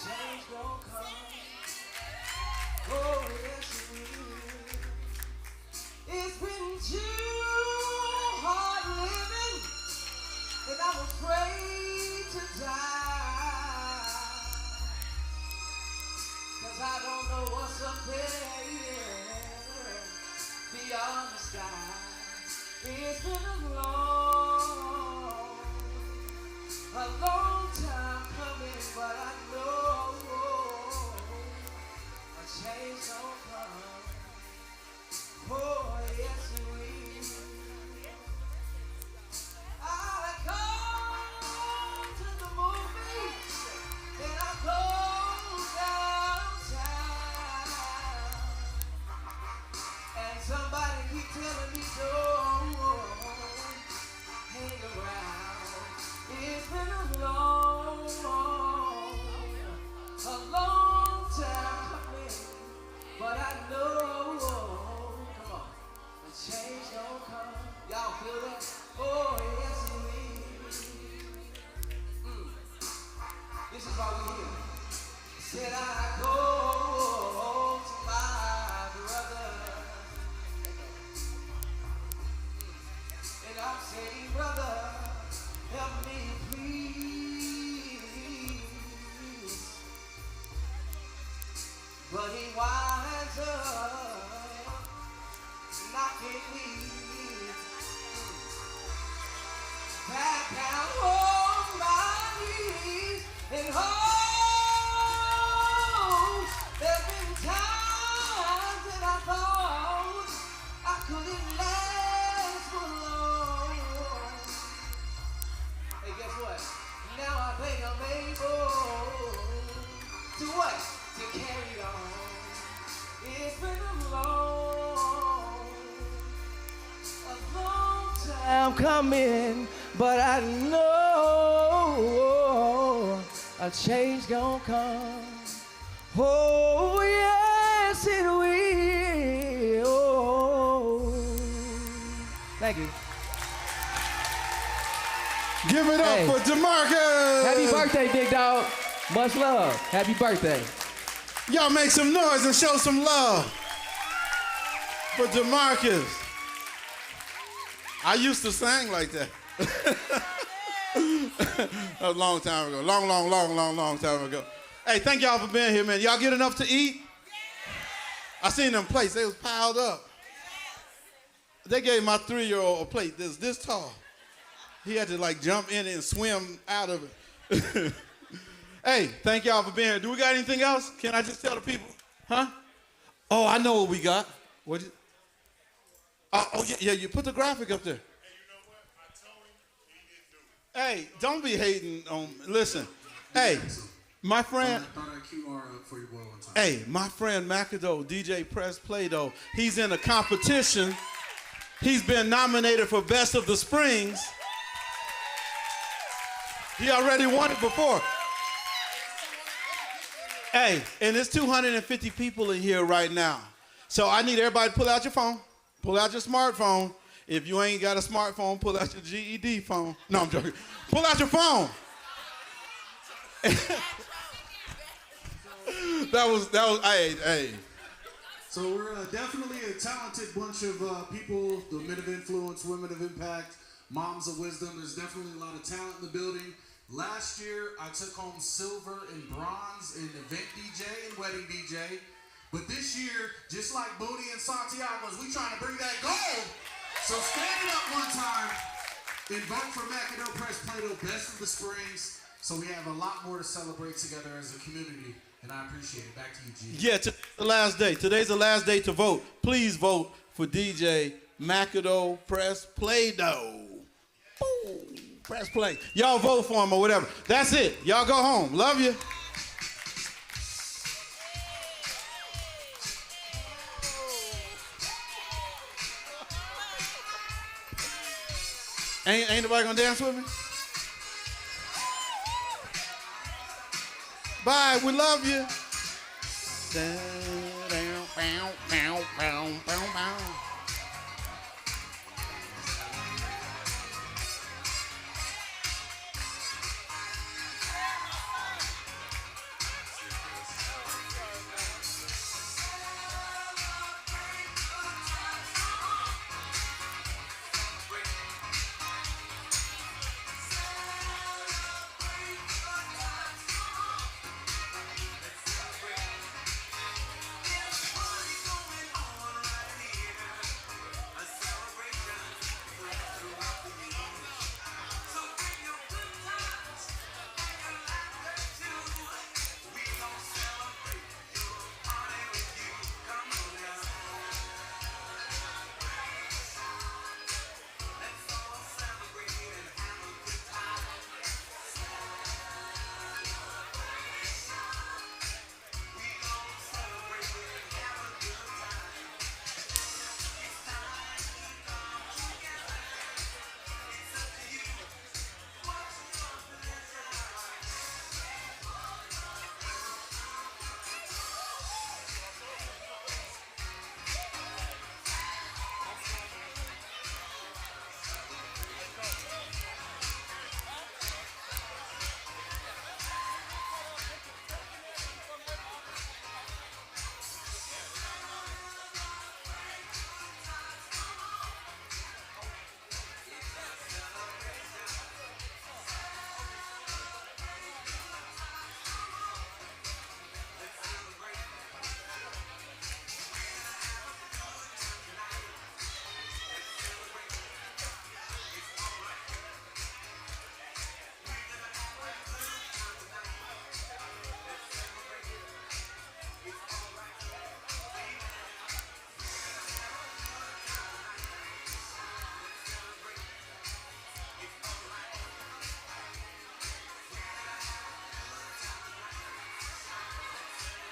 change gon' come. Oh, yes, it will. It's been too hard living, and I'm afraid to die. 'Cause I don't know what's up there beyond the sky. It's been a long time coming, but I know a change gon' come. Oh, yes, it will. I go to the movies and I go downtown, and somebody keep telling me don't hang around. It's been a long time coming, but I know, come on, the change don't come. Y'all feel that? Oh, yes, it will. This is why we here. Said I go to my brother, and I'm saying, brother, help me, please. But he winds up knocking me back down on my knees. And oh, there's been times that I thought I couldn't last for long. Hey, guess what? Now I think I'm able to what? To carry on. It's been a long time coming, but I know a change gon' come. Oh, yes, it will. Thank you. Give it up for DeMarcus. Happy birthday, big dog. Much love. Happy birthday. Y'all make some noise and show some love for DeMarcus. I used to sing like that. That was a long time ago. Long time ago. Hey, thank y'all for being here, man. Y'all get enough to eat? I seen them plates. They was piled up. They gave my 3-year-old a plate that's this tall. He had to like jump in and swim out of it. Hey, thank y'all for being here. Do we got anything else? Can I just tell the people? Huh? Oh, I know what we got. What? Yeah, you put the graphic up there. Hey, don't be hating on, listen. Hey, my friend. Hey, my friend McAdoo, DJ Press Play-Doh, he's in a competition. He's been nominated for Best of the Springs. He already won it before. Hey, and there's 250 people in here right now. So I need everybody to pull out your phone, pull out your smartphone. If you ain't got a smartphone, pull out your GED phone. No, I'm joking. Pull out your phone. Hey. So we're definitely a talented bunch of people, the men of influence, women of impact, moms of wisdom. There's definitely a lot of talent in the building. Last year, I took home silver and bronze in event DJ and wedding DJ. But this year, just like Booty and Santiago's, we trying to bring that gold. So stand it up one time and vote for McAdoo Press Play-Doh Best of the Springs. So we have a lot more to celebrate together as a community, and I appreciate it. Back to you, G. Yeah, the last day. Today's the last day to vote. Please vote for DJ McAdoo Press Play-Doh. Press play. Y'all vote for him or whatever. That's it. Y'all go home. Love you. Ain't nobody gonna dance with me? Bye. We love you.